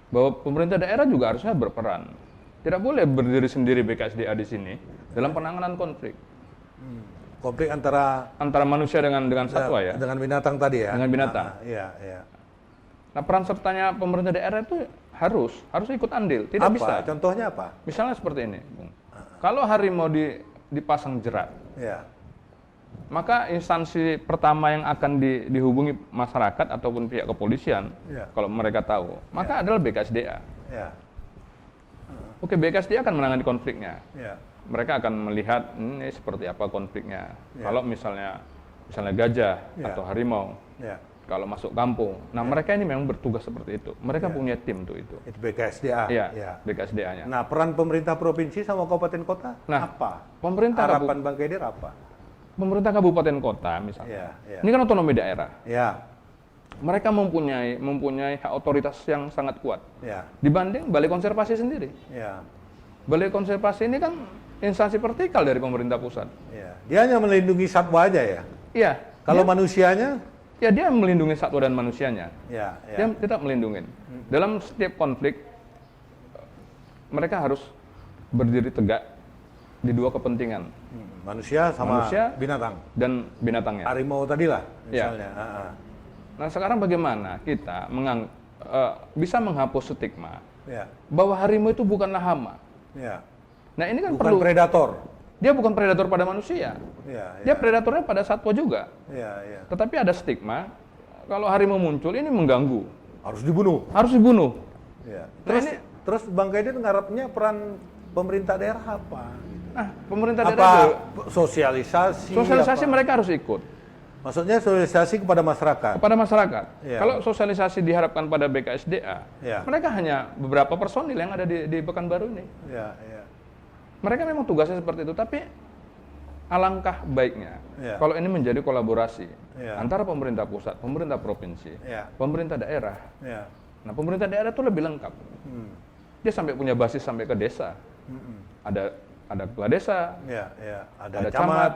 Speaker 2: Bahwa pemerintah daerah juga harusnya berperan. Tidak boleh berdiri sendiri BKSDA di sini dalam penanganan konflik.
Speaker 1: Konflik antara
Speaker 2: manusia dengan satwa ya.
Speaker 1: Dengan binatang tadi ya.
Speaker 2: Dengan binatang. Nah, peran sertanya pemerintah daerah itu harus ikut andil. Tidak
Speaker 1: apa?
Speaker 2: bisa.
Speaker 1: Contohnya apa?
Speaker 2: Misalnya seperti ini, Bung. Kalau harimau dipasang jerat, maka instansi pertama yang akan dihubungi masyarakat ataupun pihak kepolisian, kalau mereka tahu, maka adalah BKSDA. Oke, BKSDA akan menangani konfliknya. Mereka akan melihat ini seperti apa konfliknya. Kalau misalnya gajah atau harimau, kalau masuk kampung, nah mereka ini memang bertugas seperti itu. Mereka punya tim tuh itu.
Speaker 1: Itu BKSDA.
Speaker 2: BKSDA-nya.
Speaker 1: Nah, peran pemerintah provinsi sama kabupaten kota apa? Harapan Bang Kaidir apa?
Speaker 2: Pemerintah kabupaten kota misalnya, ini kan otonomi daerah. Mereka mempunyai hak otoritas yang sangat kuat dibanding Balai Konservasi sendiri. Balai Konservasi ini kan instansi vertikal dari pemerintah pusat.
Speaker 1: Dia hanya melindungi satwa aja ya. Kalau manusianya?
Speaker 2: Dia melindungi satwa dan manusianya. Dia tetap melindungi. Dalam setiap konflik, mereka harus berdiri tegak di dua kepentingan.
Speaker 1: Manusia sama binatang.
Speaker 2: Dan binatangnya.
Speaker 1: Harimau tadi lah misalnya.
Speaker 2: Nah, sekarang bagaimana kita bisa menghapus stigma bahwa harimau itu bukanlah hama. Nah, ini kan
Speaker 1: bukan predator.
Speaker 2: Dia bukan predator pada manusia. Dia predatornya pada satwa juga. Tetapi ada stigma kalau harimau muncul ini mengganggu.
Speaker 1: Harus dibunuh. Terus Bang Kaidir ngarepnya peran pemerintah daerah apa?
Speaker 2: Nah, pemerintah daerah
Speaker 1: sosialisasi
Speaker 2: mereka harus ikut.
Speaker 1: Maksudnya sosialisasi kepada masyarakat.
Speaker 2: Kalau sosialisasi diharapkan pada BKSDA, mereka hanya beberapa personil yang ada di Pekanbaru ini. Mereka memang tugasnya seperti itu, tapi alangkah baiknya kalau ini menjadi kolaborasi antara pemerintah pusat, pemerintah provinsi, pemerintah daerah. Nah, pemerintah daerah itu lebih lengkap. Dia sampai punya basis sampai ke desa. Ada kepala desa,
Speaker 1: ada camat.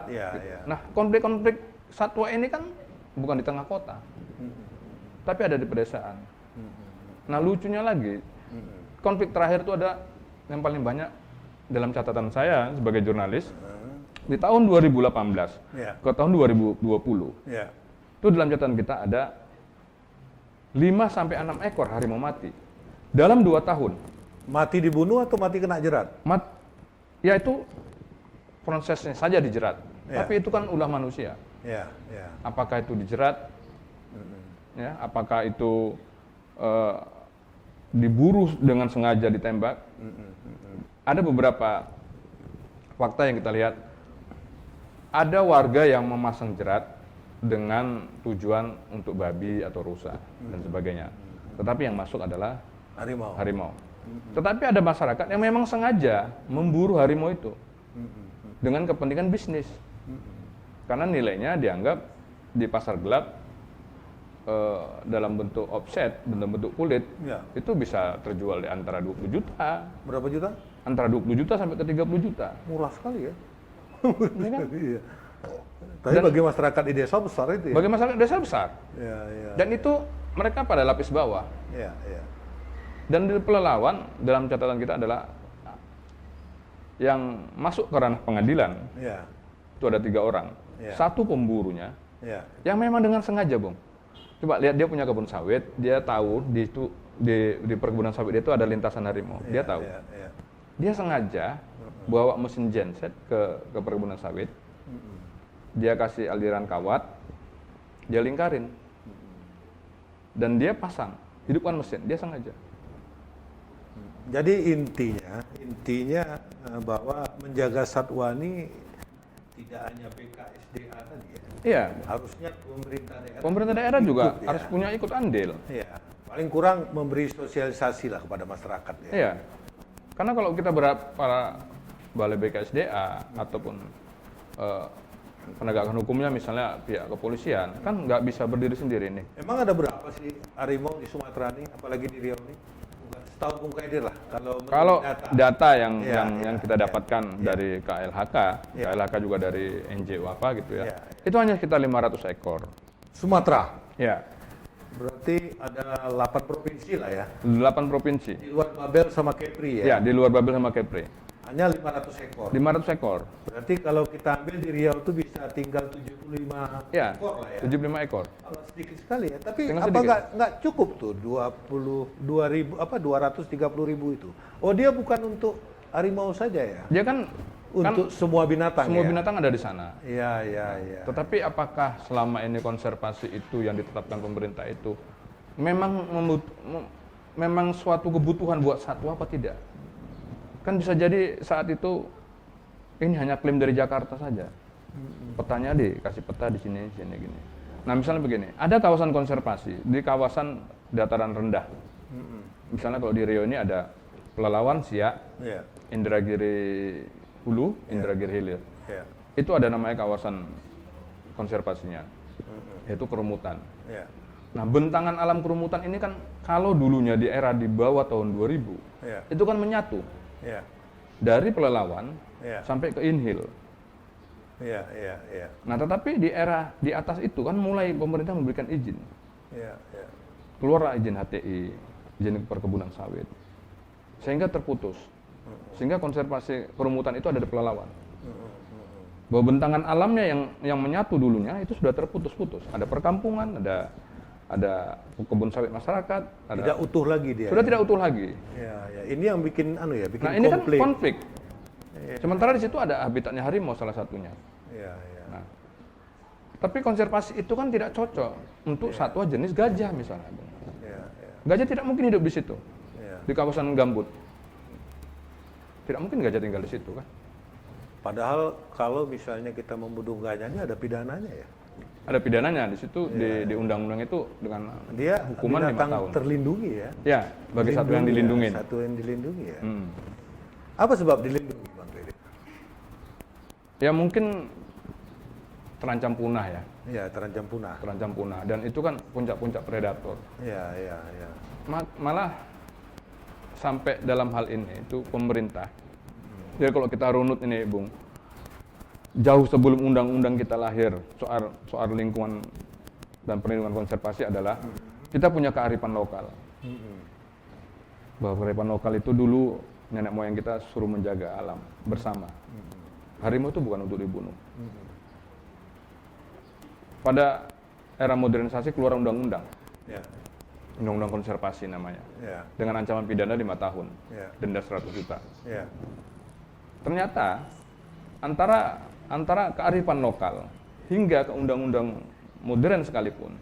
Speaker 2: Nah, konflik-konflik satwa ini kan bukan di tengah kota, tapi ada di pedesaan. Nah, lucunya lagi, konflik terakhir itu ada yang paling banyak dalam catatan saya sebagai jurnalis di tahun 2018 ke tahun 2020. Itu dalam catatan kita ada 5-6 ekor harimau mati dalam 2 tahun.
Speaker 1: Mati dibunuh atau mati kena jerat?
Speaker 2: Ya itu prosesnya saja dijerat. Tapi itu kan ulah manusia. Apakah itu dijerat? Apakah itu diburu dengan sengaja ditembak? Ada beberapa fakta yang kita lihat. Ada warga yang memasang jerat dengan tujuan untuk babi atau rusa dan sebagainya. Tetapi yang masuk adalah harimau. Tetapi ada masyarakat yang memang sengaja memburu harimau itu. dengan kepentingan bisnis. Karena nilainya dianggap di pasar gelap dalam bentuk offset, dalam bentuk kulit,
Speaker 1: Ya.
Speaker 2: itu bisa terjual di antara 20 juta,
Speaker 1: Berapa juta?
Speaker 2: antara 20 juta sampai ke 30 juta.
Speaker 1: Murah sekali ya.
Speaker 2: Ini kan
Speaker 1: Iya. Tapi bagi masyarakat di desa besar itu ya.
Speaker 2: bagi masyarakat desa besar.
Speaker 1: Ya, ya.
Speaker 2: Dan itu mereka pada lapis bawah.
Speaker 1: Ya, ya.
Speaker 2: Dan di pelelawan dalam catatan kita adalah yang masuk ke ranah pengadilan
Speaker 1: Ya.
Speaker 2: itu ada 3 orang.
Speaker 1: Ya.
Speaker 2: Satu pemburunya
Speaker 1: Ya.
Speaker 2: yang memang dengan sengaja, Bung. Coba lihat, dia punya kebun sawit, dia tahu di perkebunan sawit dia itu ada lintasan harimau. Dia tahu.
Speaker 1: Ya, ya.
Speaker 2: Dia sengaja bawa mesin genset ke perkebunan sawit. Dia kasih aliran kawat, dia lingkarin. Dan dia pasang, hidupkan mesin, dia sengaja.
Speaker 1: Jadi intinya bahwa menjaga satwa ini tidak hanya BKSDA tadi ya.
Speaker 2: Iya,
Speaker 1: Harusnya
Speaker 2: pemerintah daerah juga
Speaker 1: ikut,
Speaker 2: harus punya ikut andil.
Speaker 1: Ya. Paling kurang memberi sosialisasi lah kepada masyarakat ya.
Speaker 2: Iya. Karena kalau kita para balai BKSDA ataupun penegakan hukumnya misalnya pihak kepolisian kan nggak bisa berdiri sendiri nih.
Speaker 1: Emang ada berapa sih harimau di Sumatera nih, apalagi di Riau nih? Bukan setahun Bung Kaidir lah menurut
Speaker 2: Kalau data
Speaker 1: Ya,
Speaker 2: yang kita dapatkan
Speaker 1: ya.
Speaker 2: dari KLHK,
Speaker 1: Ya.
Speaker 2: KLHK juga dari NGO apa gitu ya,
Speaker 1: Ya.
Speaker 2: itu hanya sekitar 500 ekor.
Speaker 1: Sumatera.
Speaker 2: Ya,
Speaker 1: Berarti ada 8 provinsi lah ya.
Speaker 2: 8 provinsi.
Speaker 1: Di luar Babel sama Kepri
Speaker 2: Ya,
Speaker 1: ya.
Speaker 2: di luar Babel sama Kepri.
Speaker 1: Hanya 500 ekor.
Speaker 2: 500 ekor.
Speaker 1: Berarti kalau kita ambil di Riau itu bisa tinggal 75
Speaker 2: Ya,
Speaker 1: ekor lah ya.
Speaker 2: 75 ekor.
Speaker 1: Kalau sedikit sekali ya. Tapi
Speaker 2: Tinggal
Speaker 1: apa
Speaker 2: sedikit.
Speaker 1: nggak cukup tuh 230.000 itu? Oh, dia bukan untuk harimau saja ya?
Speaker 2: Dia kan
Speaker 1: Untuk semua binatang
Speaker 2: semua
Speaker 1: ya?
Speaker 2: binatang ada di sana.
Speaker 1: Iya, iya, iya.
Speaker 2: Tetapi apakah selama ini konservasi itu yang ditetapkan pemerintah itu memang suatu kebutuhan buat satwa apa tidak? Kan bisa jadi saat itu ini hanya klaim dari Jakarta saja. Petanya dikasih peta di sini gini. Nah, misalnya begini, ada kawasan konservasi di kawasan dataran rendah. Misalnya kalau di Riau ini ada Pelalawan, Siak,
Speaker 1: Iya,
Speaker 2: Indragiri Hulu, Indragiri Hilir.
Speaker 1: iya,
Speaker 2: Itu ada namanya kawasan konservasinya, yaitu Kerumutan.
Speaker 1: iya,
Speaker 2: Nah, bentangan alam Kerumutan ini kan kalau dulunya di era di bawah tahun 2000,
Speaker 1: iya,
Speaker 2: itu kan menyatu
Speaker 1: iya,
Speaker 2: dari Pelalawan
Speaker 1: iya,
Speaker 2: sampai ke Inhil.
Speaker 1: iya, iya, iya,
Speaker 2: Nah, tetapi di era di atas itu kan mulai pemerintah memberikan izin.
Speaker 1: iya, iya.
Speaker 2: Keluarlah izin HTI, izin perkebunan sawit. Sehingga terputus. Sehingga konservasi Kerumutan itu ada di Pelalawan. Bahwa bentangan alamnya yang menyatu dulunya itu sudah terputus-putus. Ada perkampungan, ada kebun sawit masyarakat, ada
Speaker 1: Tidak utuh lagi dia.
Speaker 2: sudah
Speaker 1: ya?
Speaker 2: tidak utuh lagi.
Speaker 1: Iya, iya. Ini yang bikin bikin
Speaker 2: Nah, ini kan
Speaker 1: konflik.
Speaker 2: konflik.
Speaker 1: Iya,
Speaker 2: Sementara di situ ada habitatnya harimau salah satunya.
Speaker 1: iya, iya.
Speaker 2: Nah, tapi konservasi itu kan tidak cocok untuk satwa jenis gajah misalnya.
Speaker 1: Iya, iya,
Speaker 2: Gajah tidak mungkin hidup di situ,
Speaker 1: iya.
Speaker 2: di kawasan gambut. Tidak mungkin gajah tinggal di situ kan.
Speaker 1: Padahal kalau misalnya kita membunuh gajah ini ada pidananya ya.
Speaker 2: Ada pidananya di situ di undang-undang itu dengan
Speaker 1: Dia
Speaker 2: hukuman 5
Speaker 1: binatang
Speaker 2: tahun.
Speaker 1: terlindungi ya.
Speaker 2: Ya, bagi satu yang dilindungi.
Speaker 1: Ya, satu yang dilindungi ya.
Speaker 2: Hmm.
Speaker 1: Apa sebab dilindungi, Bang Riri?
Speaker 2: Ya mungkin terancam punah ya,
Speaker 1: Ya, terancam punah.
Speaker 2: terancam punah. Dan itu kan puncak-puncak predator.
Speaker 1: Ya, ya, ya.
Speaker 2: Malah sampai dalam hal ini itu pemerintah. Jadi kalau kita runut ini, Bung, jauh sebelum undang-undang kita lahir soal lingkungan dan perlindungan konservasi adalah kita punya kearifan lokal. Bahwa kearifan lokal itu dulu nenek moyang kita suruh menjaga alam bersama. Harimau itu bukan untuk dibunuh. Pada era modernisasi keluar undang-undang,
Speaker 1: Ya,
Speaker 2: undang-undang konservasi namanya,
Speaker 1: ya,
Speaker 2: dengan ancaman pidana 5 tahun,
Speaker 1: ya,
Speaker 2: denda 100 juta.
Speaker 1: ya.
Speaker 2: Ternyata antara kearifan lokal hingga ke undang-undang modern sekalipun,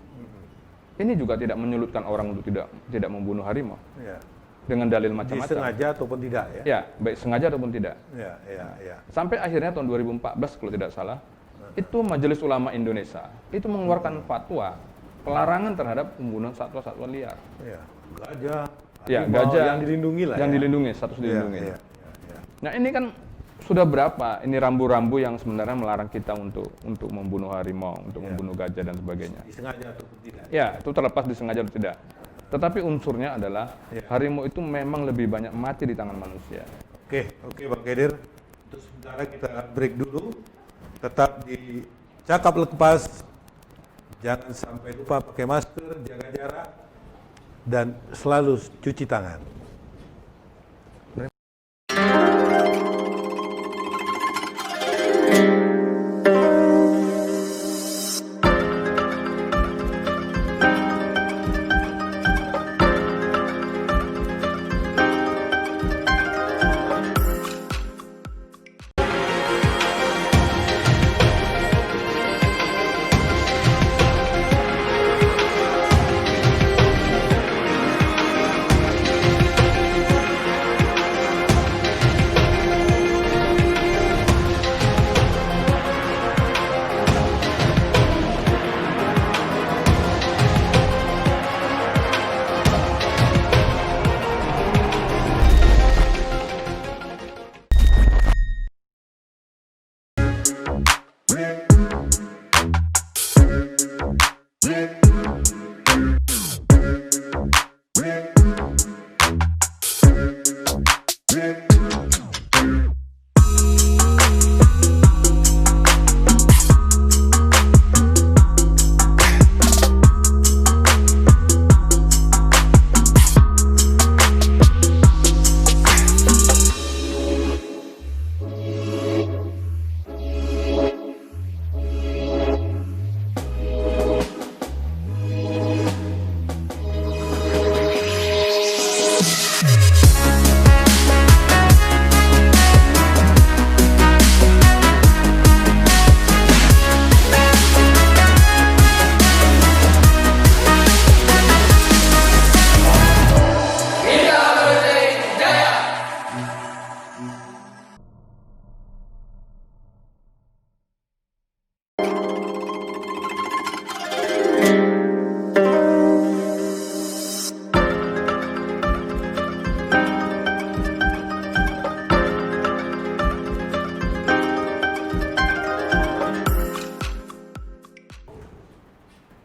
Speaker 2: ini juga tidak menyulitkan orang untuk tidak membunuh harimau
Speaker 1: Ya.
Speaker 2: dengan dalil macam-macam.
Speaker 1: Disengaja ataupun tidak ya?
Speaker 2: Ya, baik sengaja ataupun tidak.
Speaker 1: Ya, ya, ya.
Speaker 2: Sampai akhirnya tahun 2014 kalau tidak salah, itu Majelis Ulama Indonesia itu mengeluarkan fatwa pelarangan terhadap pembunuhan satwa-satwa liar.
Speaker 1: Ya. Gajah.
Speaker 2: Ya,
Speaker 1: harimau
Speaker 2: gajah
Speaker 1: yang dilindungi lah
Speaker 2: yang
Speaker 1: ya.
Speaker 2: dilindungi, status
Speaker 1: Ya,
Speaker 2: dilindungi.
Speaker 1: ya, ya, ya.
Speaker 2: Nah, ini kan sudah berapa ini rambu-rambu yang sebenarnya melarang kita untuk membunuh harimau, untuk membunuh gajah dan sebagainya.
Speaker 1: Disengaja ataupun tidak?
Speaker 2: Ya, itu terlepas disengaja atau tidak. Tetapi unsurnya adalah harimau itu memang lebih banyak mati di tangan manusia.
Speaker 1: Oke Bang Kaidir. Untuk sementara kita break dulu. Tetap di Cakap Lepas. Jangan sampai lupa pakai masker, jaga jarak, dan selalu cuci tangan.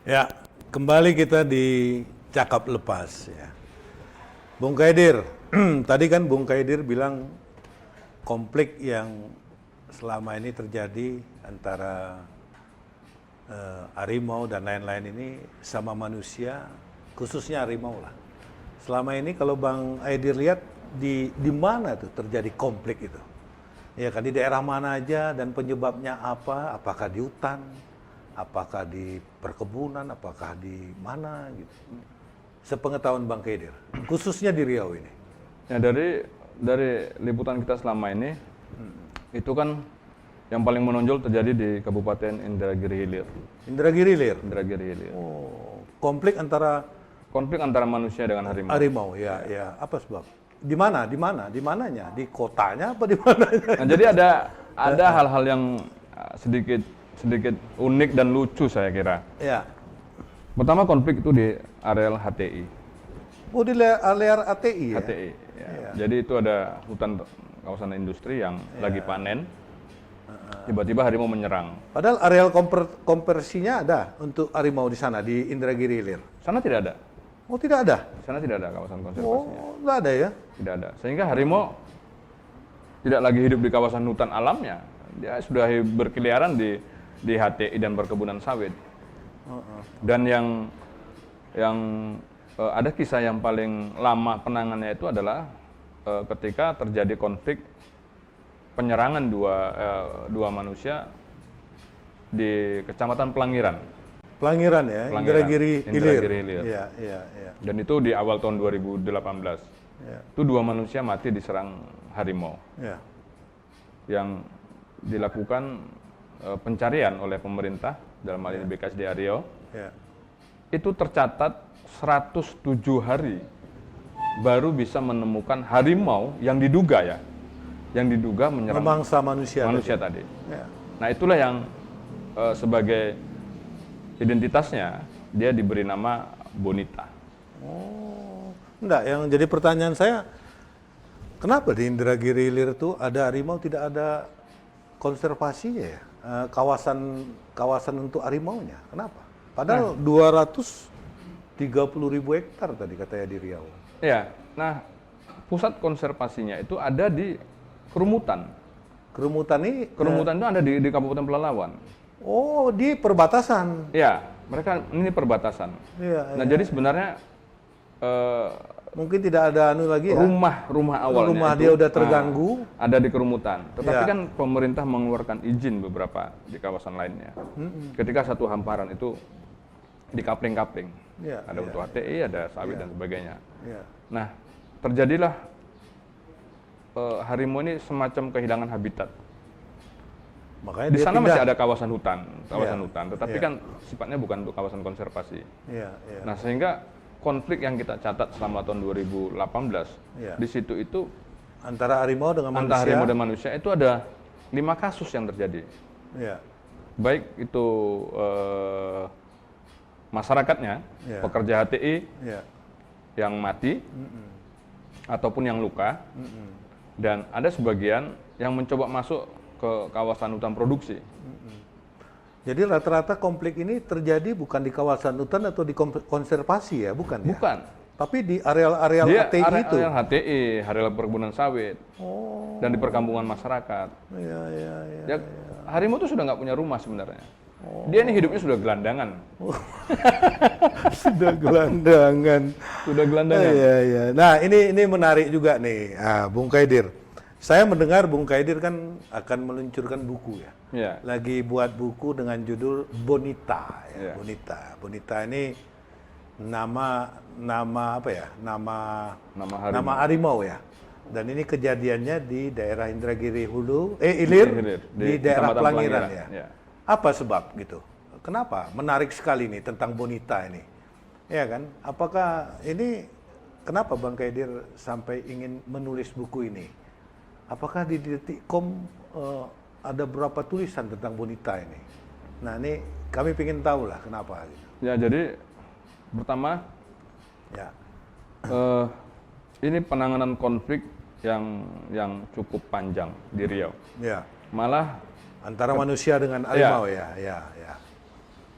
Speaker 1: Ya, kembali kita di Cakap Lepas ya. Bung Kaidir, tadi kan Bung Kaidir bilang konflik yang selama ini terjadi antara harimau dan lain-lain ini sama manusia, khususnya harimau lah. Selama ini kalau Bang Kaidir lihat di mana tuh terjadi konflik itu? Ya kan di daerah mana aja dan penyebabnya apa? Apakah di hutan? Apakah di perkebunan, apakah di mana gitu. Sepengetahuan Bang Kaidir, khususnya di Riau ini.
Speaker 2: Ya dari liputan kita selama ini, itu kan yang paling menonjol terjadi di Kabupaten Indragiri Hilir.
Speaker 1: Indragiri Hilir?
Speaker 2: Indragiri Hilir.
Speaker 1: Oh, konflik antara
Speaker 2: manusia dengan harimau.
Speaker 1: Harimau, ya. Apa sebab? Di mana? Di mananya? Di kotanya apa di mananya?
Speaker 2: Nah, jadi ada hal-hal yang sedikit unik dan lucu saya kira.
Speaker 1: Ya.
Speaker 2: Pertama konflik itu di areal HTI.
Speaker 1: Oh di area ATI ya?
Speaker 2: HTI. Ya. Jadi itu ada hutan kawasan industri yang lagi panen. Tiba-tiba harimau menyerang.
Speaker 1: Padahal areal konversinya ada untuk harimau di sana di Indragiri Hilir.
Speaker 2: Sana tidak ada.
Speaker 1: Oh tidak ada?
Speaker 2: Sana tidak ada kawasan konservasinya.
Speaker 1: Oh tidak ada ya?
Speaker 2: Tidak ada. Sehingga harimau tidak lagi hidup di kawasan hutan alamnya. Dia sudah berkeliaran di HTI dan perkebunan sawit. Dan yang ada kisah yang paling lama penanganannya itu adalah ketika terjadi konflik penyerangan dua manusia di Kecamatan Pelangiran.
Speaker 1: Pelangiran ya, Indragiri Hilir. Iya.
Speaker 2: Dan itu di awal tahun 2018.
Speaker 1: Ya.
Speaker 2: Itu dua manusia mati diserang harimau.
Speaker 1: Ya.
Speaker 2: Yang dilakukan pencarian oleh pemerintah dalam hal ini BKSDA Riau.
Speaker 1: Ya.
Speaker 2: Itu tercatat 107 hari baru bisa menemukan harimau yang diduga menyerang
Speaker 1: memangsa manusia
Speaker 2: tadi.
Speaker 1: Ya.
Speaker 2: Nah itulah yang sebagai identitasnya dia diberi nama Bonita.
Speaker 1: Oh, enggak. Yang jadi pertanyaan saya, Kenapa di Indragiri Hilir tuh ada harimau tidak ada konservasinya ya? Kawasan untuk harimaunya. Kenapa? Padahal 230.000 hektar tadi katanya di Riau.
Speaker 2: Ya, nah pusat konservasinya itu ada di Kerumutan.
Speaker 1: Kerumutan ini
Speaker 2: Kerumutan itu ada di Kabupaten Pelalawan.
Speaker 1: oh di perbatasan.
Speaker 2: Ya, mereka ini perbatasan.
Speaker 1: Iya,
Speaker 2: Nah,
Speaker 1: iya.
Speaker 2: jadi sebenarnya
Speaker 1: Mungkin tidak ada lagi ya.
Speaker 2: rumah awalnya
Speaker 1: Rumah
Speaker 2: itu,
Speaker 1: dia udah terganggu.
Speaker 2: ada di Kerumutan. Tetapi
Speaker 1: Ya.
Speaker 2: kan pemerintah mengeluarkan izin beberapa di kawasan lainnya. Ketika satu hamparan itu dikapling-kapling.
Speaker 1: Ya,
Speaker 2: Ada
Speaker 1: ya.
Speaker 2: untuk HTI, ada sawit dan sebagainya.
Speaker 1: Ya.
Speaker 2: Nah, terjadilah harimau ini semacam kehilangan habitat.
Speaker 1: Makanya
Speaker 2: Di
Speaker 1: dia
Speaker 2: sana
Speaker 1: pindah.
Speaker 2: masih ada kawasan hutan, tetapi
Speaker 1: Ya.
Speaker 2: kan sifatnya bukan untuk kawasan konservasi.
Speaker 1: Iya, iya.
Speaker 2: Nah, sehingga konflik yang kita catat selama tahun 2018
Speaker 1: Ya.
Speaker 2: di situ itu
Speaker 1: Antara harimau dengan manusia.
Speaker 2: antara harimau dan manusia itu ada 5 kasus yang terjadi.
Speaker 1: Iya.
Speaker 2: Baik itu masyarakatnya,
Speaker 1: Ya.
Speaker 2: pekerja HTI
Speaker 1: Iya.
Speaker 2: yang mati ataupun yang luka, dan ada sebagian yang mencoba masuk ke kawasan hutan produksi.
Speaker 1: Jadi rata-rata konflik ini terjadi bukan di kawasan hutan atau di konservasi ya, bukan ya?
Speaker 2: Bukan.
Speaker 1: Tapi di areal-areal
Speaker 2: Dia
Speaker 1: HTI itu.
Speaker 2: area HTI, areal perkebunan sawit,
Speaker 1: Oh,
Speaker 2: dan di perkampungan masyarakat.
Speaker 1: iya, iya, iya.
Speaker 2: Ya, harimau itu sudah nggak punya rumah sebenarnya. Dia ini hidupnya sudah gelandangan.
Speaker 1: Sudah gelandangan.
Speaker 2: Sudah gelandangan.
Speaker 1: Iya, iya. Nah, ini menarik juga nih, Bung Kaidir. Saya mendengar Bung Kaidir kan akan meluncurkan buku ya.
Speaker 2: Ya.
Speaker 1: Lagi buat buku dengan judul Bonita ya.
Speaker 2: Iya.
Speaker 1: Bonita ini nama apa ya?
Speaker 2: Nama harimau.
Speaker 1: Nama harimau ya. Dan ini kejadiannya di daerah Indragiri Hilir,
Speaker 2: Hilir,
Speaker 1: di
Speaker 2: di
Speaker 1: daerah
Speaker 2: Kecamatan
Speaker 1: Pelangiran ya.
Speaker 2: Pelangiran, ya.
Speaker 1: Apa sebab gitu? Kenapa? Menarik sekali nih tentang Bonita ini. Ya kan? Apakah ini kenapa Bang Kaidir sampai ingin menulis buku ini? Apakah di Detikcom ada berapa tulisan tentang Bonita ini? Nah, ini kami ingin tahu lah kenapa gitu.
Speaker 2: Ya, jadi pertama
Speaker 1: Ya.
Speaker 2: ini penanganan konflik yang cukup panjang di Riau.
Speaker 1: Ya.
Speaker 2: Malah
Speaker 1: Antara manusia dengan harimau ya.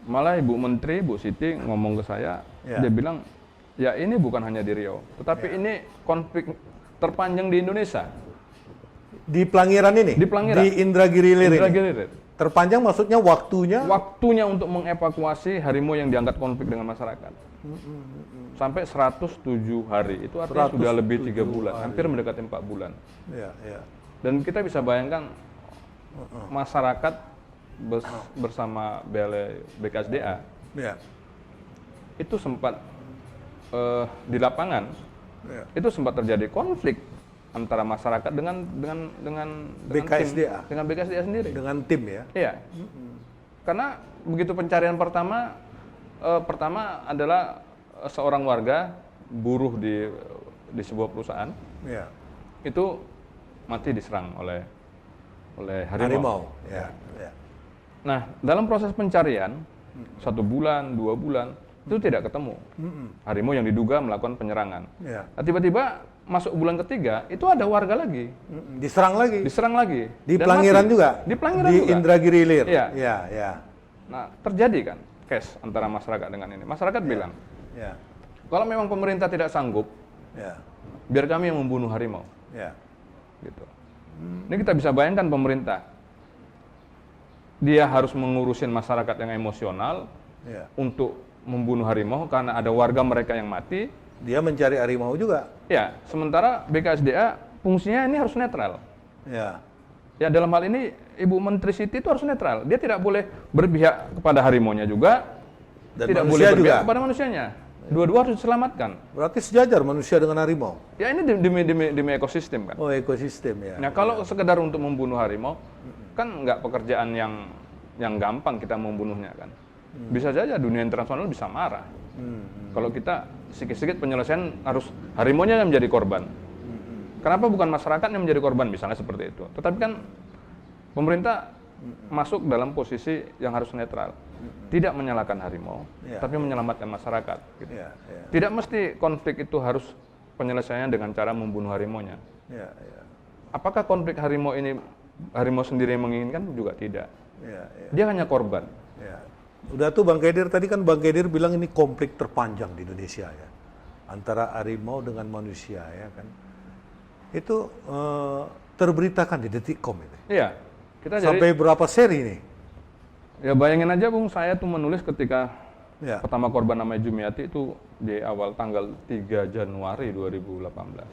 Speaker 2: Malah Ibu Menteri, Bu Siti ngomong ke saya,
Speaker 1: Ya.
Speaker 2: dia bilang, ya ini bukan hanya di Riau, tetapi ini konflik terpanjang di Indonesia.
Speaker 1: Di Pelangiran ini?
Speaker 2: Di Pelangiran.
Speaker 1: Di Indragiri Hilir ini?
Speaker 2: Indragiri Hilir.
Speaker 1: Terpanjang maksudnya waktunya?
Speaker 2: Waktunya untuk mengevakuasi harimau yang dianggap konflik dengan masyarakat. Sampai 107 hari, itu artinya sudah lebih 3 bulan, hampir mendekati 4 bulan.
Speaker 1: Ya, ya.
Speaker 2: Dan kita bisa bayangkan masyarakat bersama BKSDA
Speaker 1: Ya.
Speaker 2: itu sempat di lapangan
Speaker 1: Ya.
Speaker 2: itu sempat terjadi konflik antara masyarakat dengan
Speaker 1: BKSDA.
Speaker 2: dengan BKSDA sendiri.
Speaker 1: Dengan tim ya?
Speaker 2: Iya. Karena begitu pencarian pertama adalah seorang warga buruh di sebuah perusahaan
Speaker 1: Ya.
Speaker 2: itu mati diserang oleh harimau.
Speaker 1: Ya. Ya.
Speaker 2: Nah, dalam proses pencarian 1 bulan, 2 bulan itu tidak ketemu harimau yang diduga melakukan penyerangan.
Speaker 1: Ya.
Speaker 2: Nah, tiba-tiba masuk bulan ketiga itu ada warga lagi
Speaker 1: Diserang lagi?
Speaker 2: diserang lagi
Speaker 1: Di
Speaker 2: dan
Speaker 1: Pelangiran
Speaker 2: mati.
Speaker 1: juga?
Speaker 2: Di Pelangiran
Speaker 1: Di
Speaker 2: juga.
Speaker 1: Indragiri Hilir?
Speaker 2: Iya.
Speaker 1: Ya, ya.
Speaker 2: Nah, terjadi kan case antara masyarakat dengan ini. Masyarakat bilang,
Speaker 1: Ya.
Speaker 2: kalau memang pemerintah tidak sanggup,
Speaker 1: Ya.
Speaker 2: biar kami yang membunuh harimau.
Speaker 1: Ya.
Speaker 2: Gitu. Ini kita bisa bayangkan pemerintah, dia harus mengurusin masyarakat yang emosional
Speaker 1: Ya.
Speaker 2: untuk membunuh harimau karena ada warga mereka yang mati.
Speaker 1: Dia mencari harimau juga?
Speaker 2: Ya, sementara BKSDA fungsinya ini harus netral.
Speaker 1: Ya.
Speaker 2: Ya, dalam hal ini Ibu Menteri Siti itu harus netral. Dia tidak boleh berpihak kepada harimaunya juga,
Speaker 1: Dan
Speaker 2: tidak boleh
Speaker 1: manusia
Speaker 2: berpihak
Speaker 1: juga?
Speaker 2: kepada manusianya. Dua-dua harus diselamatkan.
Speaker 1: Berarti sejajar manusia dengan harimau?
Speaker 2: Ya, ini demi ekosistem kan.
Speaker 1: Oh, ekosistem ya.
Speaker 2: Nah, kalau sekedar untuk membunuh harimau, kan nggak pekerjaan yang gampang kita membunuhnya kan. Bisa saja dunia internasional bisa marah. Kalau kita sedikit-sedikit penyelesaian harus harimaunya yang menjadi korban. Kenapa bukan masyarakat yang menjadi korban misalnya seperti itu? Tetapi kan pemerintah masuk dalam posisi yang harus netral. Tidak menyalahkan harimau,
Speaker 1: Ya.
Speaker 2: tapi menyelamatkan masyarakat. Gitu.
Speaker 1: Ya, ya.
Speaker 2: Tidak mesti konflik itu harus penyelesaiannya dengan cara membunuh harimaunya.
Speaker 1: Ya, ya.
Speaker 2: Apakah konflik harimau ini harimau sendiri yang menginginkan? Juga tidak.
Speaker 1: Ya, ya.
Speaker 2: Dia hanya korban.
Speaker 1: Ya. Udah tuh Bang Kedir, tadi kan Bang Kedir bilang ini konflik terpanjang di Indonesia ya. Antara harimau dengan manusia ya kan. Itu terberitakan di Detikcom itu.
Speaker 2: Iya. Kita
Speaker 1: Sampai berapa seri nih?
Speaker 2: ya bayangin aja Bung, saya tuh menulis ketika
Speaker 1: Ya.
Speaker 2: pertama korban namanya Jumiati itu di awal tanggal 3 Januari 2018.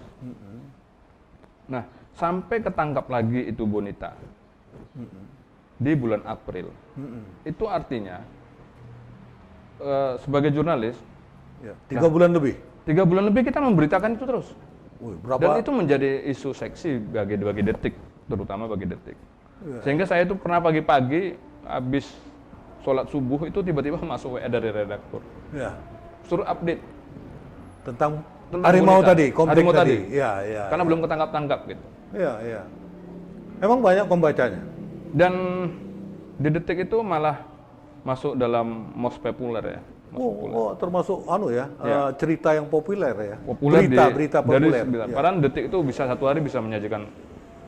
Speaker 2: Nah, sampai ketangkap lagi itu Bonita di bulan April. Itu artinya sebagai jurnalis
Speaker 1: Ya. 3 bulan lebih.
Speaker 2: 3 bulan lebih kita memberitakan itu terus.
Speaker 1: Wih,
Speaker 2: Dan
Speaker 1: berapa?
Speaker 2: itu menjadi isu seksi bagi Detik, terutama bagi Detik.
Speaker 1: Ya.
Speaker 2: Sehingga saya itu pernah pagi-pagi habis sholat subuh itu tiba-tiba masuk WA dari redaktur.
Speaker 1: Ya.
Speaker 2: Suruh update
Speaker 1: Tentang
Speaker 2: tentang
Speaker 1: harimau
Speaker 2: Bonita.
Speaker 1: tadi, konflik
Speaker 2: Harimau
Speaker 1: tadi.
Speaker 2: tadi.
Speaker 1: Ya, ya.
Speaker 2: Karena belum ketangkap-tangkap gitu.
Speaker 1: Ya, ya. Emang banyak pembacanya?
Speaker 2: Dan di Detik itu malah masuk dalam most populer ya.
Speaker 1: Oh, termasuk ya,
Speaker 2: Ya.
Speaker 1: cerita yang populer ya.
Speaker 2: Populer
Speaker 1: Berita populer.
Speaker 2: dari
Speaker 1: Ya.
Speaker 2: padahal Detik itu bisa satu hari bisa menyajikan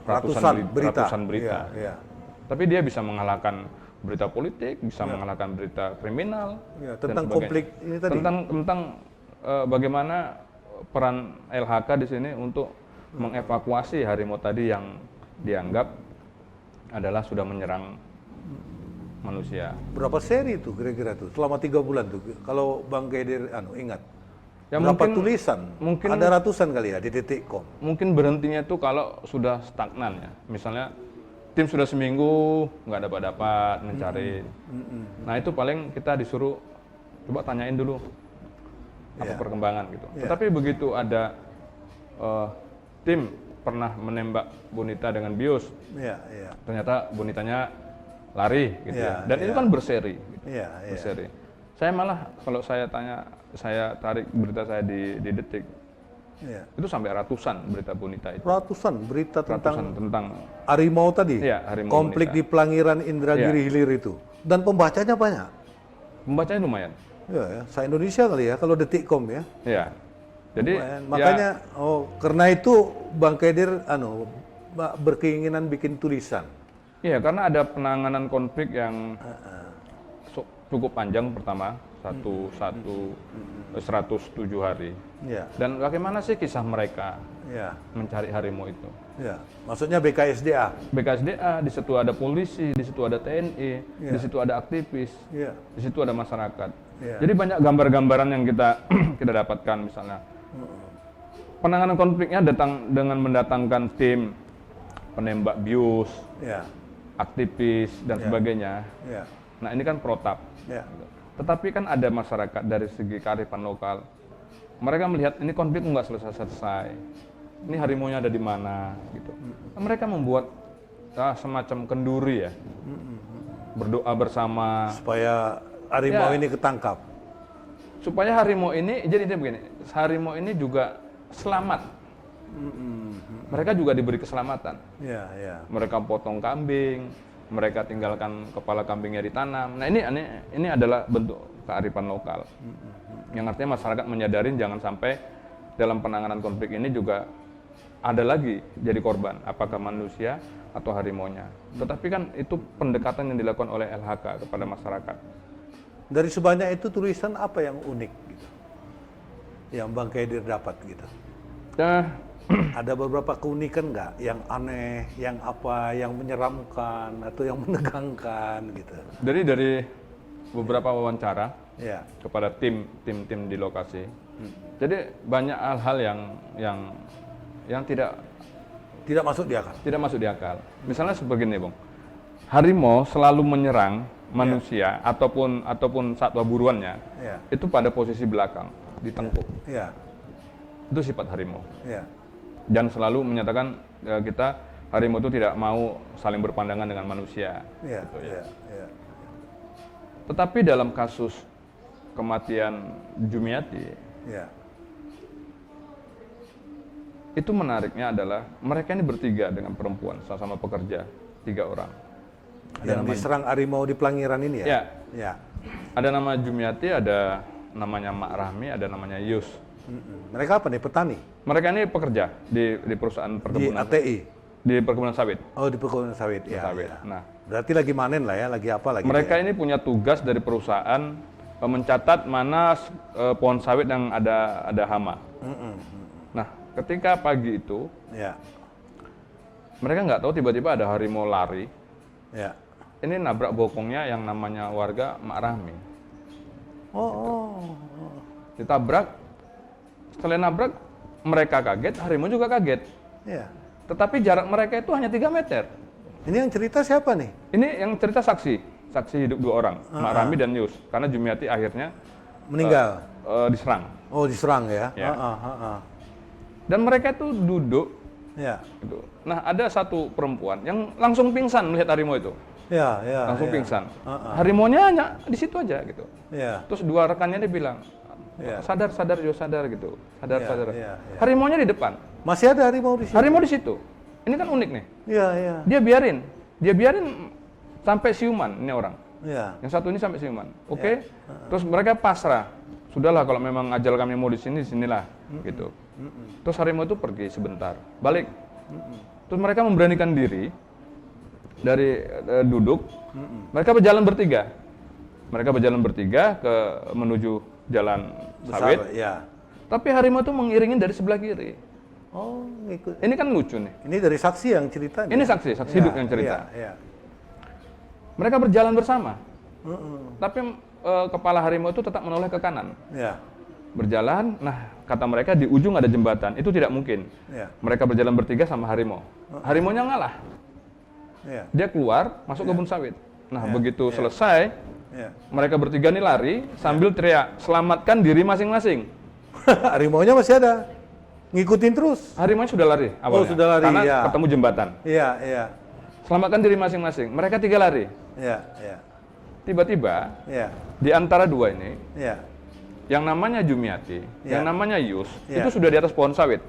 Speaker 1: Ratusan berita.
Speaker 2: ratusan berita.
Speaker 1: Ya, ya.
Speaker 2: Tapi dia bisa mengalahkan berita politik, bisa mengalahkan berita kriminal,
Speaker 1: Ya,
Speaker 2: dan
Speaker 1: tentang
Speaker 2: sebagainya.
Speaker 1: konflik ini tadi.
Speaker 2: Tentang bagaimana peran LHK di sini untuk mengevakuasi harimau tadi yang dianggap adalah sudah menyerang manusia.
Speaker 1: Berapa seri itu kira-kira tuh? Selama 3 bulan tuh. Kalau Bang Kedir ingat.
Speaker 2: Ya,
Speaker 1: Berapa
Speaker 2: mungkin-
Speaker 1: tulisan?
Speaker 2: mungkin-
Speaker 1: Ada ratusan kali ya di Detikcom.
Speaker 2: Mungkin berhentinya itu kalau sudah stagnan ya. Misalnya tim sudah seminggu nggak dapat mencari. Nah itu paling kita disuruh coba tanyain dulu apa
Speaker 1: Ya.
Speaker 2: perkembangan gitu.
Speaker 1: Ya.
Speaker 2: Tetapi begitu ada tim pernah menembak Bonita dengan bius,
Speaker 1: Iya, iya.
Speaker 2: ternyata Bonitanya lari gitu
Speaker 1: Ya,
Speaker 2: ya. Dan itu
Speaker 1: ya.
Speaker 2: kan berseri.
Speaker 1: Iya, iya.
Speaker 2: Berseri. Saya malah kalau saya tanya, saya tarik berita saya di Detik,
Speaker 1: Iya.
Speaker 2: itu sampai ratusan berita Bonita itu.
Speaker 1: Ratusan berita
Speaker 2: Ratusan tentang
Speaker 1: harimau tadi.
Speaker 2: Iya, harimau
Speaker 1: Konflik
Speaker 2: Bonita.
Speaker 1: di Pelangiran Indragiri
Speaker 2: Iya.
Speaker 1: Hilir itu. Dan pembacanya banyak.
Speaker 2: pembacanya lumayan.
Speaker 1: Ya, ya. Se-Indonesia kali ya kalau Detikcom ya.
Speaker 2: Ya. Jadi
Speaker 1: Lumayan.
Speaker 2: ya,
Speaker 1: Makanya karena itu Bang Kedir berkeinginan bikin tulisan.
Speaker 2: iya karena ada penanganan konflik yang cukup panjang pertama 107 hari.
Speaker 1: Ya.
Speaker 2: Dan bagaimana sih kisah mereka
Speaker 1: Ya.
Speaker 2: mencari harimau itu?
Speaker 1: Ya. Maksudnya BKSDA.
Speaker 2: BKSDA, di situ ada polisi, di situ ada TNI,
Speaker 1: Iya.
Speaker 2: di situ ada aktivis,
Speaker 1: Ya.
Speaker 2: di situ ada masyarakat.
Speaker 1: Iya.
Speaker 2: Jadi banyak gambar-gambaran yang kita kita dapatkan misalnya. Penanganan konfliknya datang dengan mendatangkan tim penembak bius,
Speaker 1: Ya.
Speaker 2: aktivis dan
Speaker 1: Iya.
Speaker 2: sebagainya.
Speaker 1: Ya.
Speaker 2: Nah ini kan protap.
Speaker 1: Ya.
Speaker 2: Tetapi kan ada masyarakat dari segi kearifan lokal. Mereka melihat ini konflik nggak selesai-selesai. Ini harimaunya ada di mana gitu. Nah, mereka membuat semacam kenduri ya. Berdoa bersama
Speaker 1: Supaya harimau
Speaker 2: Ya.
Speaker 1: ini ketangkap.
Speaker 2: supaya harimau ini, jadi dia begini, harimau ini juga selamat. Mereka juga diberi keselamatan.
Speaker 1: Ya, ya.
Speaker 2: Mereka potong kambing, mereka tinggalkan kepala kambingnya ditanam. Nah ini adalah bentuk kearifan lokal. Yang artinya masyarakat menyadarin jangan sampai dalam penanganan konflik ini juga ada lagi jadi korban, apakah manusia atau harimaunya. Tetapi kan itu pendekatan yang dilakukan oleh LHK kepada masyarakat.
Speaker 1: Dari sebanyak itu tulisan apa yang unik gitu? Yang Bang Kedir dapat gitu.
Speaker 2: Nah,
Speaker 1: Ada beberapa keunikan nggak? Yang aneh, yang apa, yang menyeramkan atau yang menegangkan gitu?
Speaker 2: dari beberapa wawancara
Speaker 1: Ya,
Speaker 2: kepada tim di lokasi. Jadi banyak hal-hal yang tidak
Speaker 1: masuk di akal.
Speaker 2: masuk di akal. Misalnya seperti ini, Bung. Harimau selalu menyerang manusia ataupun satwa buruannya
Speaker 1: Ya,
Speaker 2: itu pada posisi belakang, di tengkuk.
Speaker 1: ya,
Speaker 2: Itu sifat harimau.
Speaker 1: ya,
Speaker 2: Dan selalu menyatakan kita harimau itu tidak mau saling berpandangan dengan manusia.
Speaker 1: ya, ya, ya.
Speaker 2: Tetapi dalam kasus kematian Jumiati,
Speaker 1: Ya,
Speaker 2: itu menariknya adalah mereka ini bertiga dengan perempuan, sama-sama pekerja, 3 orang.
Speaker 1: yang diserang harimau di Pelangiran ini ya?
Speaker 2: Ya,
Speaker 1: Ya,
Speaker 2: ada nama Jumiati, ada namanya Mak Rahmi, ada namanya Yus.
Speaker 1: Mereka apa nih, petani?
Speaker 2: Mereka ini pekerja di perusahaan
Speaker 1: Di
Speaker 2: perkebunan.
Speaker 1: ATI?
Speaker 2: Di perkebunan sawit.
Speaker 1: Oh, di perkebunan sawit. Ya,
Speaker 2: Sawit.
Speaker 1: ya.
Speaker 2: Nah,
Speaker 1: Berarti lagi manen lah ya, lagi apa lagi?
Speaker 2: mereka ini punya tugas dari perusahaan mencatat mana pohon sawit yang ada hama. Nah, ketika pagi itu
Speaker 1: Ya,
Speaker 2: mereka nggak tahu tiba-tiba ada harimau lari.
Speaker 1: ya.
Speaker 2: Ini nabrak bokongnya yang namanya warga Mak Rahmi.
Speaker 1: Oh.
Speaker 2: Ditabrak. Setelah nabrak, mereka kaget, harimau juga kaget.
Speaker 1: Ya.
Speaker 2: Tetapi jarak mereka itu hanya 3 meter.
Speaker 1: Ini yang cerita siapa nih?
Speaker 2: Ini yang cerita saksi hidup 2 orang, Mak Rahmi dan Yus. Karena Jumiati akhirnya
Speaker 1: Meninggal.
Speaker 2: diserang.
Speaker 1: Oh, diserang ya?
Speaker 2: Ya. Dan mereka itu duduk.
Speaker 1: Ya.
Speaker 2: Gitu. Nah, ada satu perempuan yang langsung pingsan melihat harimau itu.
Speaker 1: Ya, ya.
Speaker 2: Langsung
Speaker 1: ya.
Speaker 2: pingsan. Harimaunya hanya di situ aja gitu.
Speaker 1: Ya.
Speaker 2: Terus 2 rekannya dia bilang,
Speaker 1: Ya.
Speaker 2: sadar Yus, sadar gitu. Sadar.
Speaker 1: Ya, ya.
Speaker 2: Harimaunya di depan.
Speaker 1: Masih ada harimau di sini?
Speaker 2: Harimau di situ. Ini kan unik nih.
Speaker 1: Iya, iya.
Speaker 2: Dia biarin sampai siuman ini orang.
Speaker 1: Iya.
Speaker 2: Yang satu ini sampai siuman. Oke. Terus mereka pasrah. Sudahlah kalau memang ajal kami mau di sinilah gitu. Terus harimau itu pergi sebentar, balik. Terus mereka memberanikan diri dari duduk. Mereka berjalan bertiga. Mereka berjalan bertiga menuju jalan sawit.
Speaker 1: Besar, ya.
Speaker 2: Tapi harimau itu mengiringi dari sebelah kiri.
Speaker 1: Oh, ngikut.
Speaker 2: Ini kan lucu nih.
Speaker 1: Ini dari saksi yang cerita nih?
Speaker 2: Ini saksi hidup yang cerita.
Speaker 1: Iya, iya.
Speaker 2: Mereka berjalan bersama. Tapi kepala harimau itu tetap menoleh ke kanan.
Speaker 1: Iya.
Speaker 2: Berjalan, nah kata mereka di ujung ada jembatan. Itu tidak mungkin.
Speaker 1: Iya.
Speaker 2: Mereka berjalan bertiga sama harimau. Harimaunya ngalah.
Speaker 1: Iya.
Speaker 2: Dia keluar, masuk kebun sawit. Nah,
Speaker 1: Iya.
Speaker 2: begitu selesai,
Speaker 1: Iya.
Speaker 2: mereka bertiga ini lari sambil teriak, selamatkan diri masing-masing.
Speaker 1: Harimaunya masih ada. Ngikutin terus.
Speaker 2: Harimau sudah lari awalnya.
Speaker 1: Oh, sudah lari,
Speaker 2: karena
Speaker 1: ya.
Speaker 2: ketemu jembatan.
Speaker 1: Iya, iya.
Speaker 2: Selamatkan diri masing-masing. Mereka 3 lari.
Speaker 1: Iya, iya.
Speaker 2: Tiba-tiba,
Speaker 1: Iya.
Speaker 2: di antara 2 ini,
Speaker 1: Iya.
Speaker 2: yang namanya Jumiati,
Speaker 1: Ya.
Speaker 2: yang namanya Yus,
Speaker 1: Ya.
Speaker 2: itu sudah di atas pohon sawit.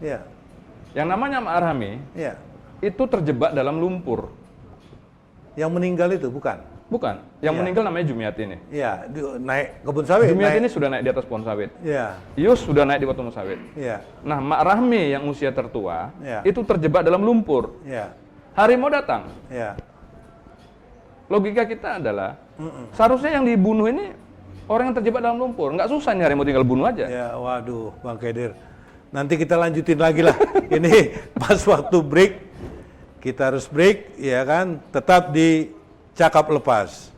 Speaker 1: Iya.
Speaker 2: Yang namanya Mak Arhami,
Speaker 1: Iya.
Speaker 2: itu terjebak dalam lumpur.
Speaker 1: Yang meninggal itu bukan?
Speaker 2: Bukan, yang
Speaker 1: Ya.
Speaker 2: meninggal namanya Jumiati nih.
Speaker 1: Iya, naik kebun sawit.
Speaker 2: Jumiati ini
Speaker 1: naik.
Speaker 2: sudah naik di atas pohon sawit.
Speaker 1: Iya.
Speaker 2: Yus sudah naik di pohon sawit.
Speaker 1: Iya.
Speaker 2: Nah, Mak Rahmi yang usia tertua,
Speaker 1: Ya.
Speaker 2: itu terjebak dalam lumpur.
Speaker 1: Iya.
Speaker 2: Harimau datang.
Speaker 1: Iya.
Speaker 2: Logika kita adalah, seharusnya yang dibunuh ini orang yang terjebak dalam lumpur. Nggak susah nih harimau tinggal bunuh aja.
Speaker 1: Ya, waduh, Bang Kedir. Nanti kita lanjutin lagi lah. Ini pas waktu break, kita harus break, ya kan? Tetap di Cakap Lepas.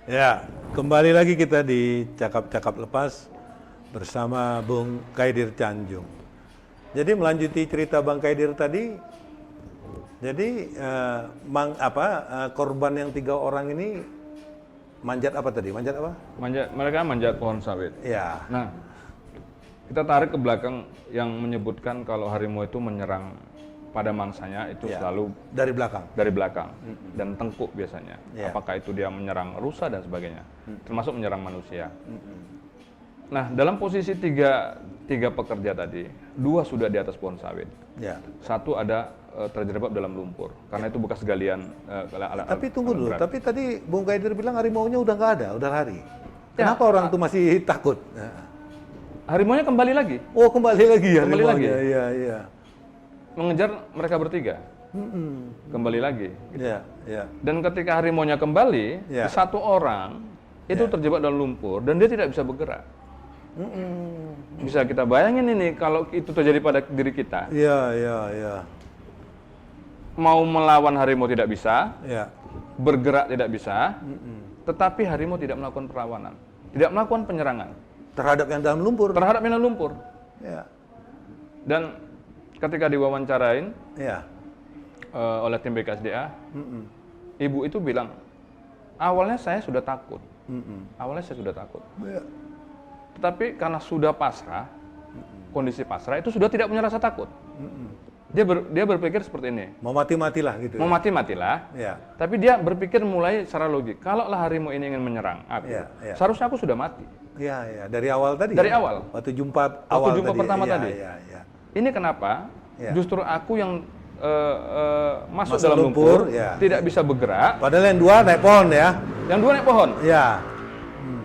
Speaker 1: Ya, kembali lagi kita di Cakap-Cakap Lepas bersama Bung Kaidir Canjung. Jadi melanjuti cerita Bang Kaidir tadi, jadi korban yang 3 orang ini manjat apa tadi? Manjat apa?
Speaker 2: Mereka manjat pohon sawit.
Speaker 1: Ya.
Speaker 2: Nah, kita tarik ke belakang yang menyebutkan kalau harimau itu menyerang pada mangsanya itu
Speaker 1: Ya.
Speaker 2: selalu
Speaker 1: Dari belakang.
Speaker 2: dari belakang dan tengkuk biasanya.
Speaker 1: Ya.
Speaker 2: Apakah itu dia menyerang rusa dan sebagainya, termasuk menyerang manusia. Nah, dalam posisi tiga pekerja tadi, 2 sudah di atas pohon sawit,
Speaker 1: Ya.
Speaker 2: 1 ada terjerembab dalam lumpur karena itu bekas galian.
Speaker 1: Tapi tunggu
Speaker 2: alat
Speaker 1: dulu,
Speaker 2: berat.
Speaker 1: tapi tadi Bung Kaidir bilang harimaunya udah nggak ada, udah lari. Kenapa orang tuh masih takut?
Speaker 2: Harimaunya kembali lagi
Speaker 1: Oh, kembali lagi ya
Speaker 2: Kembali lagi.
Speaker 1: harimaunya. Iya, iya.
Speaker 2: mengejar mereka bertiga, kembali lagi.
Speaker 1: Iya, iya.
Speaker 2: Dan ketika harimaunya kembali,
Speaker 1: Ya.
Speaker 2: 1 orang itu terjebak dalam lumpur dan dia tidak bisa bergerak. Bisa kita bayangin ini kalau itu terjadi pada diri kita,
Speaker 1: Iya, iya, iya.
Speaker 2: mau melawan harimau tidak bisa,
Speaker 1: Iya.
Speaker 2: bergerak tidak bisa, tetapi harimau tidak melakukan perlawanan, tidak melakukan penyerangan
Speaker 1: Terhadap yang dalam lumpur.
Speaker 2: terhadap yang dalam lumpur.
Speaker 1: Iya.
Speaker 2: Dan ketika diwawancarain
Speaker 1: Iya.
Speaker 2: oleh tim BKSDA, ibu itu bilang, awalnya saya sudah takut,
Speaker 1: Iya.
Speaker 2: tetapi karena sudah pasrah, kondisi pasrah itu sudah tidak punya rasa takut. Dia berpikir seperti ini,
Speaker 1: Mau mati-matilah gitu.
Speaker 2: mau mati-matilah,
Speaker 1: Ya.
Speaker 2: tapi dia berpikir mulai secara logik, kalaulah harimau ini ingin menyerang aku,
Speaker 1: Iya, iya.
Speaker 2: seharusnya aku sudah mati.
Speaker 1: Iya, iya. Dari awal tadi.
Speaker 2: Dari
Speaker 1: ya?
Speaker 2: awal.
Speaker 1: Waktu jumpa awal
Speaker 2: jumpa
Speaker 1: tadi.
Speaker 2: pertama
Speaker 1: Iya,
Speaker 2: tadi.
Speaker 1: Iya, iya.
Speaker 2: Ini kenapa
Speaker 1: Iya.
Speaker 2: justru aku yang masuk
Speaker 1: Masuk
Speaker 2: dalam lumpur,
Speaker 1: lumpur, ya.
Speaker 2: tidak bisa bergerak,
Speaker 1: Padahal yang 2 naik pohon ya.
Speaker 2: yang 2 naik pohon.
Speaker 1: Iya.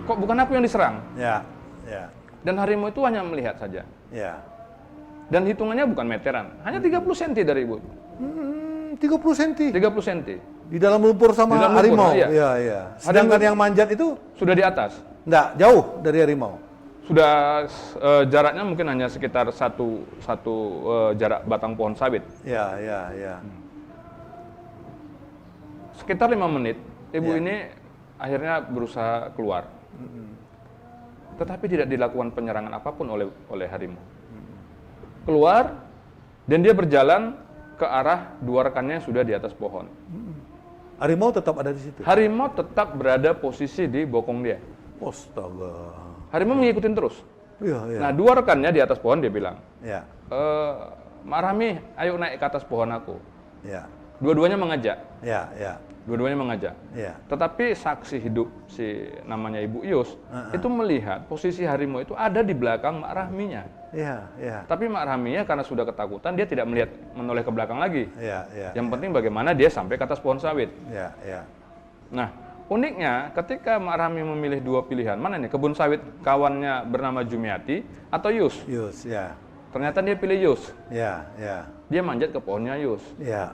Speaker 2: Kok bukan aku yang diserang?
Speaker 1: Iya. Iya.
Speaker 2: Dan harimau itu hanya melihat saja.
Speaker 1: Iya.
Speaker 2: Dan hitungannya bukan meteran, hanya 30 cm dari ibu.
Speaker 1: 30 cm
Speaker 2: 30 cm.
Speaker 1: di dalam lumpur sama
Speaker 2: Di dalam lumpur,
Speaker 1: harimau.
Speaker 2: iya.
Speaker 1: Iya, iya. Sedangkan yang manjat itu
Speaker 2: Sudah di atas.
Speaker 1: enggak jauh dari harimau.
Speaker 2: Sudah jaraknya mungkin hanya sekitar satu jarak batang pohon sawit.
Speaker 1: Iya, iya, iya.
Speaker 2: Sekitar 5 menit, ibu
Speaker 1: Iya.
Speaker 2: ini akhirnya berusaha keluar. Tetapi tidak dilakukan penyerangan apapun oleh harimau. Keluar, dan dia berjalan ke arah 2 rekannya yang sudah di atas pohon.
Speaker 1: Harimau tetap ada di situ.
Speaker 2: Harimau tetap berada posisi di bokong dia.
Speaker 1: Astaga.
Speaker 2: Harimau mengikutin terus.
Speaker 1: Iya, iya.
Speaker 2: Nah, 2 rekannya di atas pohon dia bilang,
Speaker 1: Iya.
Speaker 2: Mak Rahmi, ayo naik ke atas pohon aku.
Speaker 1: Iya.
Speaker 2: Dua-duanya mengajak.
Speaker 1: Iya, iya.
Speaker 2: Dua-duanya mengajak.
Speaker 1: Iya.
Speaker 2: Tetapi saksi hidup si namanya Ibu Yus itu melihat posisi harimau itu ada di belakang Mak Rahminya.
Speaker 1: Iya, iya.
Speaker 2: Tapi Mak Rahminya karena sudah ketakutan dia tidak melihat menoleh ke belakang lagi.
Speaker 1: Iya, iya.
Speaker 2: Yang penting bagaimana dia sampai ke atas pohon sawit.
Speaker 1: Iya, iya.
Speaker 2: Nah, uniknya ketika Mak Rahmi memilih 2 pilihan, mana nih kebun sawit kawannya bernama Jumiati atau Yus?
Speaker 1: Yus, ya.
Speaker 2: Ternyata dia pilih Yus.
Speaker 1: Ya, ya.
Speaker 2: Dia manjat ke pohonnya Yus.
Speaker 1: Ya.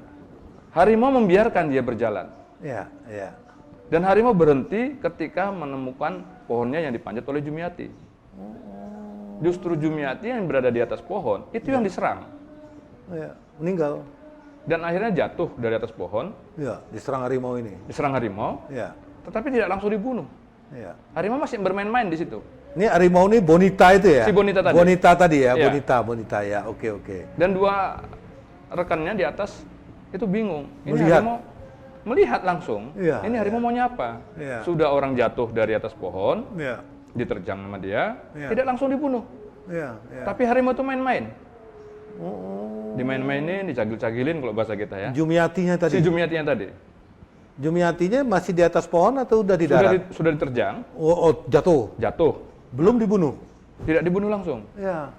Speaker 2: Harimau membiarkan dia berjalan.
Speaker 1: Ya, ya.
Speaker 2: Dan harimau berhenti ketika menemukan pohonnya yang dipanjat oleh Jumiati. Justru Jumiati yang berada di atas pohon, itu yang diserang.
Speaker 1: Ya, meninggal.
Speaker 2: Dan akhirnya jatuh dari atas pohon,
Speaker 1: Ya, diserang harimau ini.
Speaker 2: diserang harimau,
Speaker 1: Ya.
Speaker 2: tetapi tidak langsung dibunuh.
Speaker 1: Ya.
Speaker 2: Harimau masih bermain-main di situ.
Speaker 1: Ini harimau ini Bonita itu ya?
Speaker 2: Si Bonita tadi.
Speaker 1: Bonita tadi ya,
Speaker 2: Iya.
Speaker 1: Bonita ya. Oke, oke.
Speaker 2: Dan 2 rekannya di atas itu bingung. Ini
Speaker 1: Melihat.
Speaker 2: harimau melihat langsung,
Speaker 1: Iya,
Speaker 2: ini harimau maunya apa?
Speaker 1: Iya.
Speaker 2: Sudah orang jatuh dari atas pohon,
Speaker 1: Ya.
Speaker 2: diterjang sama dia,
Speaker 1: Iya.
Speaker 2: tidak langsung dibunuh.
Speaker 1: Ya, ya.
Speaker 2: Tapi harimau itu main-main.
Speaker 1: Oh.
Speaker 2: Dimain-mainin, dicagil-cagilin kalau bahasa kita ya.
Speaker 1: Jumiatinya tadi.
Speaker 2: Si Jumiatinya tadi.
Speaker 1: Jumiatinya masih di atas pohon atau udah di darat?
Speaker 2: Sudah diterjang,
Speaker 1: Oh, jatuh.
Speaker 2: jatuh.
Speaker 1: Belum dibunuh.
Speaker 2: Tidak dibunuh langsung.
Speaker 1: Ya.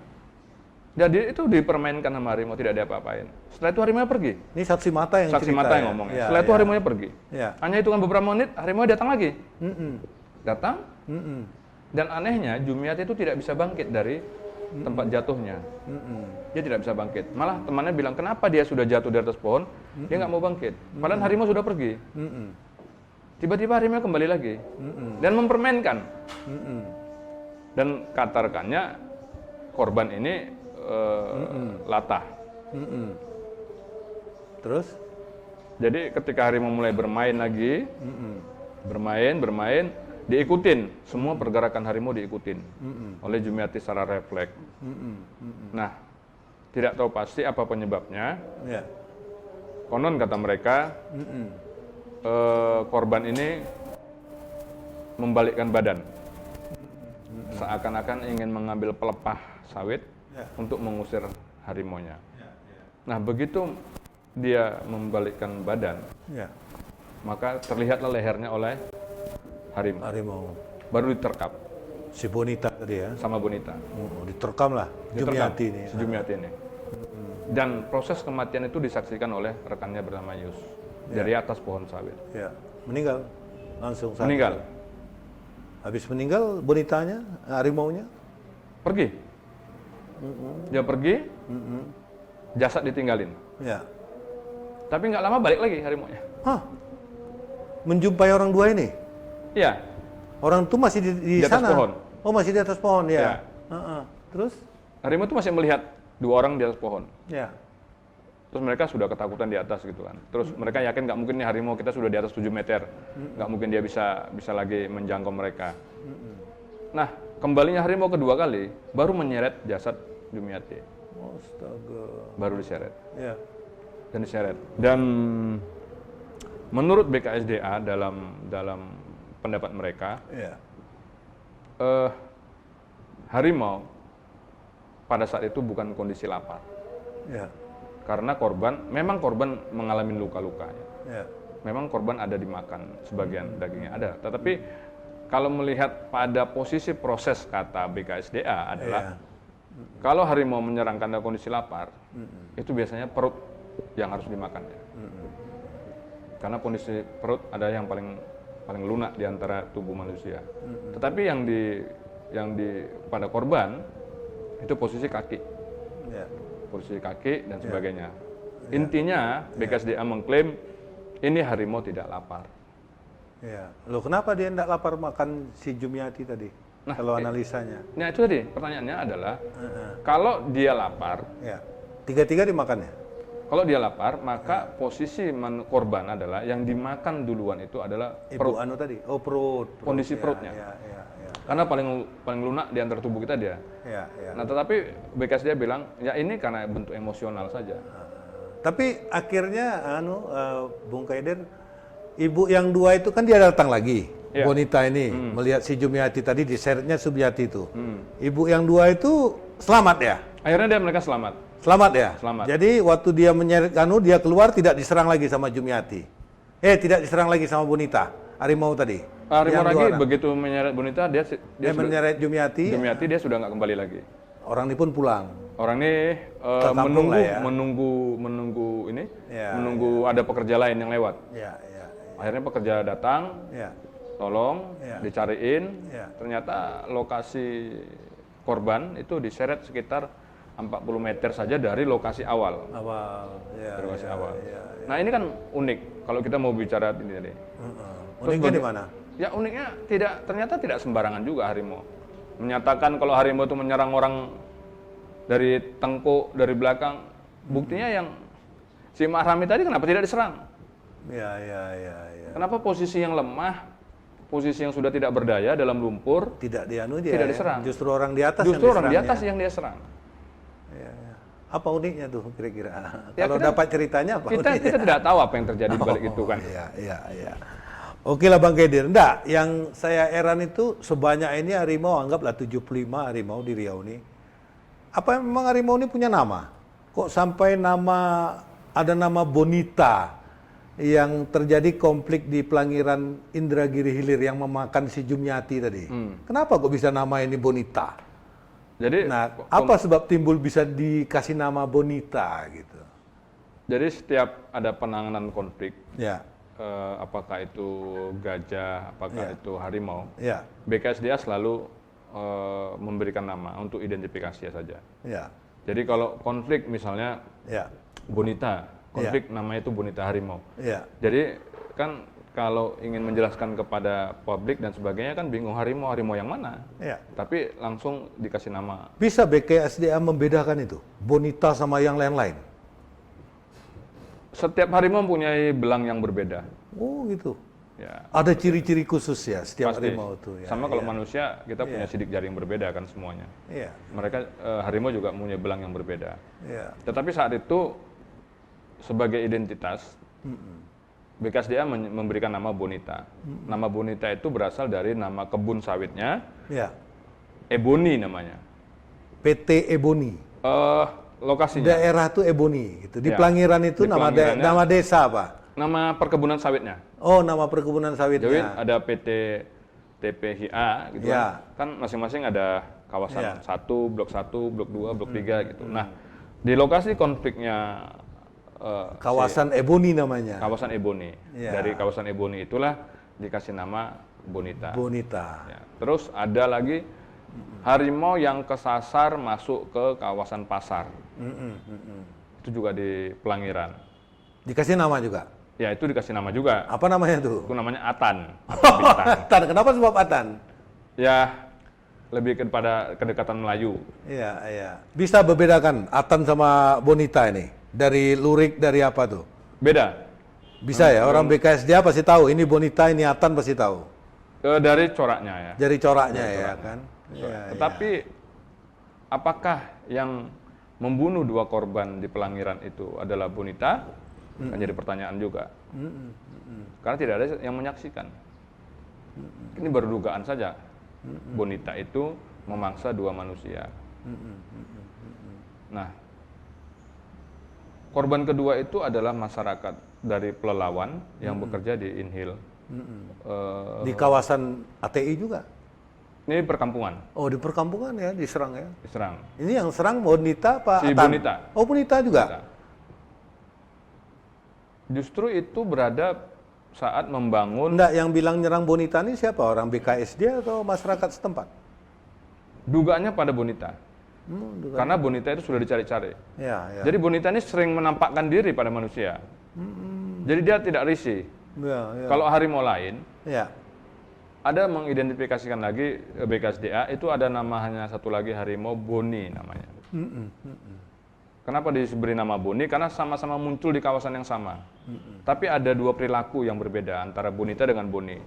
Speaker 2: Dan dia itu dipermainkan sama harimau, tidak diapa-apain. Setelah itu harimau pergi.
Speaker 1: Ini saksi mata yang
Speaker 2: Saksi
Speaker 1: cerita
Speaker 2: mata
Speaker 1: ya?
Speaker 2: yang ngomong.
Speaker 1: Ya,
Speaker 2: Setelah itu
Speaker 1: ya.
Speaker 2: harimau pergi.
Speaker 1: Ya.
Speaker 2: Hanya hitungan beberapa menit, harimau datang lagi.
Speaker 1: Mm-mm.
Speaker 2: Datang,
Speaker 1: Mm-mm.
Speaker 2: dan anehnya Jumiati itu tidak bisa bangkit dari tempat jatuhnya.
Speaker 1: Mm-mm.
Speaker 2: Dia tidak bisa bangkit. Malah temannya bilang, kenapa dia sudah jatuh di atas pohon, dia nggak mau bangkit. Padahal harimau sudah pergi.
Speaker 1: Mm-mm.
Speaker 2: Tiba-tiba harimau kembali lagi. Dan mempermainkan.
Speaker 1: Mm-mm.
Speaker 2: Dan kata rekannya, korban ini latah.
Speaker 1: Mm-mm. Terus?
Speaker 2: Jadi ketika harimau mulai bermain lagi,
Speaker 1: Mm-mm.
Speaker 2: bermain, diikutin. Semua pergerakan harimau diikutin
Speaker 1: Mm-mm.
Speaker 2: oleh Jumiati secara refleks.
Speaker 1: Mm-mm. Mm-mm.
Speaker 2: Nah, tidak tahu pasti apa penyebabnya.
Speaker 1: Ya.
Speaker 2: Konon kata mereka, korban ini membalikkan badan, seakan-akan ingin mengambil pelepah sawit untuk mengusir harimaunya. Nah, begitu dia membalikkan badan, maka terlihatlah lehernya oleh harimau.
Speaker 1: Harimau.
Speaker 2: Baru diterkam
Speaker 1: Si Bonita tadi ya.
Speaker 2: sama Bonita.
Speaker 1: Diterkam lah Jumiati ini.
Speaker 2: Si Jumiati ini. Dan proses kematian itu disaksikan oleh rekannya bernama Yus dari atas pohon sawit.
Speaker 1: Ya. Meninggal langsung saat
Speaker 2: Meninggal.
Speaker 1: itu. Habis meninggal Bonitanya, harimaunya.
Speaker 2: Pergi. Dia pergi, jasad ditinggalin.
Speaker 1: Ya.
Speaker 2: Tapi nggak lama balik lagi harimaunya.
Speaker 1: Hah. Menjumpai orang dua ini.
Speaker 2: Iya,
Speaker 1: Orang itu masih di
Speaker 2: Di atas
Speaker 1: sana.
Speaker 2: pohon.
Speaker 1: Oh, masih di atas pohon ya.
Speaker 2: Ya.
Speaker 1: Terus?
Speaker 2: harimau itu masih melihat dua orang di atas pohon.
Speaker 1: Ya.
Speaker 2: Terus mereka sudah ketakutan di atas gitu kan. Terus mereka yakin nggak mungkin nih harimau kita sudah di atas 7 meter. Nggak mungkin dia bisa lagi menjangkau mereka. Nah, kembalinya harimau kedua kali baru menyeret jasad Jumiati.
Speaker 1: Astaga.
Speaker 2: Baru diseret.
Speaker 1: Ya.
Speaker 2: Dan diseret. Dan menurut BKSDA dalam pendapat mereka,
Speaker 1: Ya.
Speaker 2: harimau pada saat itu bukan kondisi lapar.
Speaker 1: Ya.
Speaker 2: Karena memang korban mengalami luka-luka.
Speaker 1: Ya.
Speaker 2: Memang korban ada dimakan, sebagian dagingnya ada. Tetapi kalau melihat pada posisi proses kata BKSDA adalah, kalau harimau menyerang karena kondisi lapar, itu biasanya perut yang harus dimakan. Karena kondisi perut ada yang paling lunak di antara tubuh manusia. Tetapi yang di pada korban itu posisi kaki, posisi kaki dan sebagainya. Intinya BKSDA mengklaim ini harimau tidak lapar.
Speaker 1: Ya. Loh, kenapa dia tidak lapar makan si Jumiati tadi?
Speaker 2: Nah,
Speaker 1: kalau analisanya.
Speaker 2: Nah itu tadi pertanyaannya adalah, kalau dia lapar,
Speaker 1: Ya. Tiga-tiga dimakannya.
Speaker 2: kalau dia lapar, maka posisi korban adalah yang dimakan duluan itu adalah perut.
Speaker 1: Ibu tadi. Oh, perut.
Speaker 2: Kondisi
Speaker 1: Ya,
Speaker 2: perutnya.
Speaker 1: Ya.
Speaker 2: Karena paling lunak di antara tubuh kita dia.
Speaker 1: Ya.
Speaker 2: Nah, tetapi BKSDA bilang, ya ini karena bentuk emosional saja.
Speaker 1: Tapi akhirnya, Bung Kaider, ibu yang dua itu kan dia datang lagi,
Speaker 2: Ya.
Speaker 1: Bonita ini melihat si Jumiati tadi diseretnya Sumiati itu. Ibu yang dua itu selamat ya?
Speaker 2: Akhirnya mereka selamat.
Speaker 1: Selamat ya?
Speaker 2: Selamat.
Speaker 1: Jadi waktu dia menyeret dia keluar tidak diserang lagi sama Jumiati. Tidak diserang lagi sama Bonita, harimau tadi.
Speaker 2: Harimau
Speaker 1: Yang dua
Speaker 2: lagi
Speaker 1: orang.
Speaker 2: begitu menyeret Bonita, dia
Speaker 1: menyeret Jumiati.
Speaker 2: dia sudah nggak kembali lagi.
Speaker 1: Orang ini pun pulang.
Speaker 2: Orang ini
Speaker 1: kampung lah ya.
Speaker 2: menunggu ini,
Speaker 1: Ya,
Speaker 2: menunggu ada pekerja lain yang lewat.
Speaker 1: Ya.
Speaker 2: Akhirnya pekerja datang,
Speaker 1: Ya.
Speaker 2: tolong,
Speaker 1: Ya.
Speaker 2: dicariin.
Speaker 1: Ya.
Speaker 2: Ternyata lokasi korban itu diseret sekitar 40 meter saja dari lokasi awal.
Speaker 1: Ya.
Speaker 2: Dari lokasi awal.
Speaker 1: Ya.
Speaker 2: Nah ini kan unik kalau kita mau bicara ini tadi.
Speaker 1: Uniknya di mana?
Speaker 2: Ya uniknya ternyata tidak sembarangan juga harimau. Menyatakan kalau harimau itu menyerang orang dari tengkuk, dari belakang. Buktinya yang si Mahrami tadi kenapa tidak diserang?
Speaker 1: Ya.
Speaker 2: Kenapa posisi yang lemah, posisi yang sudah tidak berdaya dalam lumpur,
Speaker 1: Tidak
Speaker 2: tidak diserang?
Speaker 1: Justru orang di atas
Speaker 2: Justru orang di
Speaker 1: diserang
Speaker 2: atas
Speaker 1: ya?
Speaker 2: yang dia serang.
Speaker 1: Ya. Apa uniknya tuh kira-kira?
Speaker 2: Ya,
Speaker 1: Kalau
Speaker 2: kita-
Speaker 1: dapat ceritanya apa uniknya?
Speaker 2: Kita tidak tahu apa yang terjadi di balik itu kan.
Speaker 1: Iya. Oke lah Bang Kaidir. Enggak, yang saya heran itu sebanyak ini harimau, anggaplah 75 harimau di Riau ini. Apa memang harimau ini punya nama? Kok sampai ada nama Bonita yang terjadi konflik di Pelangiran Indragiri Hilir yang memakan si Jumiati tadi? Kenapa kok bisa nama ini Bonita?
Speaker 2: Jadi
Speaker 1: Nah, apa sebab timbul bisa dikasih nama Bonita gitu?
Speaker 2: Jadi setiap ada penanganan konflik,
Speaker 1: Ya,
Speaker 2: apakah itu gajah, apakah itu harimau,
Speaker 1: ya,
Speaker 2: BKSDA selalu memberikan nama untuk identifikasi saja.
Speaker 1: ya,
Speaker 2: Jadi kalau konflik misalnya
Speaker 1: ya,
Speaker 2: Bonita, konflik namanya itu Bonita harimau.
Speaker 1: ya.
Speaker 2: Jadi kan kalau ingin menjelaskan kepada publik dan sebagainya kan bingung harimau yang mana.
Speaker 1: Ya.
Speaker 2: Tapi langsung dikasih nama.
Speaker 1: Bisa BKSDA membedakan itu? Bonita sama yang lain-lain?
Speaker 2: Setiap harimau mempunyai belang yang berbeda.
Speaker 1: Oh gitu.
Speaker 2: Ya.
Speaker 1: Ada ciri-ciri khusus ya setiap
Speaker 2: Pasti.
Speaker 1: harimau itu. Ya,
Speaker 2: Sama kalau
Speaker 1: ya.
Speaker 2: manusia kita punya sidik jari yang berbeda kan semuanya.
Speaker 1: Iya,
Speaker 2: Mereka harimau juga punya belang yang berbeda.
Speaker 1: iya.
Speaker 2: Tetapi saat itu sebagai identitas BKSDA memberikan nama Bonita. Nama Bonita itu berasal dari nama kebun sawitnya,
Speaker 1: Ya.
Speaker 2: Ebony namanya.
Speaker 1: PT Ebony.
Speaker 2: Lokasinya,
Speaker 1: Daerah tuh Ebony gitu. Di
Speaker 2: Ya.
Speaker 1: Pelangiran itu
Speaker 2: Di
Speaker 1: nama
Speaker 2: Pelangirannya-
Speaker 1: nama desa apa?
Speaker 2: nama perkebunan sawitnya.
Speaker 1: Oh, nama perkebunan
Speaker 2: Jadi
Speaker 1: sawitnya.
Speaker 2: ada PT TPHA gitu
Speaker 1: Ya.
Speaker 2: kan masing-masing ada
Speaker 1: Ya.
Speaker 2: kawasan 1, blok 1, blok 2, blok 3 gitu. Nah, di lokasi konfliknya
Speaker 1: Kawasan Ebony namanya.
Speaker 2: kawasan Ebony.
Speaker 1: Ya.
Speaker 2: Dari kawasan Ebony itulah dikasih nama Bonita.
Speaker 1: Bonita.
Speaker 2: Ya. Terus ada lagi harimau yang kesasar masuk ke kawasan pasar. Itu juga di Pelangiran.
Speaker 1: Dikasih nama juga.
Speaker 2: Ya, itu dikasih nama juga.
Speaker 1: Apa namanya tuh?
Speaker 2: Itu namanya Atan atau Bintang.
Speaker 1: Atan. Kenapa sebab Atan?
Speaker 2: Ya, lebih kepada kedekatan Melayu.
Speaker 1: Iya, iya. Bisa membedakan Atan sama Bonita ini? Dari lurik, dari apa tuh?
Speaker 2: Beda.
Speaker 1: Bisa ya? Orang BKSDA pasti tahu. Ini Bonita, ini Atan pasti tahu.
Speaker 2: Dari coraknya ya.
Speaker 1: Dari coraknya ya kan? Iya,
Speaker 2: Tetapi apakah yang membunuh 2 korban di Pelangiran itu adalah Bonita? Kan jadi pertanyaan juga. Karena tidak ada yang menyaksikan. Ini baru dugaan saja. Bonita itu memangsa 2 manusia. Nah, korban kedua itu adalah masyarakat dari Pelelawan yang bekerja di Inhil.
Speaker 1: Di kawasan ATI juga?
Speaker 2: Ini perkampungan,
Speaker 1: Oh, di perkampungan ya, diserang ya?
Speaker 2: diserang.
Speaker 1: Ini yang serang Bonita apa
Speaker 2: Si
Speaker 1: Atan?
Speaker 2: Bonita.
Speaker 1: Oh, Bonita juga?
Speaker 2: Bonita. Justru itu berada saat membangun.
Speaker 1: Enggak, yang bilang nyerang Bonita ini siapa? Orang BKSDA atau masyarakat setempat?
Speaker 2: Dugaannya pada Bonita.
Speaker 1: Juga.
Speaker 2: Karena Bonita itu sudah dicari-cari.
Speaker 1: Ya, ya.
Speaker 2: Jadi Bonita ini sering menampakkan diri pada manusia. Jadi dia tidak risih.
Speaker 1: Ya, ya.
Speaker 2: Kalau harimau lain,
Speaker 1: Ya.
Speaker 2: ada mengidentifikasikan lagi BKSDA, itu ada namanya satu lagi harimau Boni namanya. Kenapa diberi nama Boni? Karena sama-sama muncul di kawasan yang sama. Tapi ada 2 perilaku yang berbeda antara Bonita dengan Boni.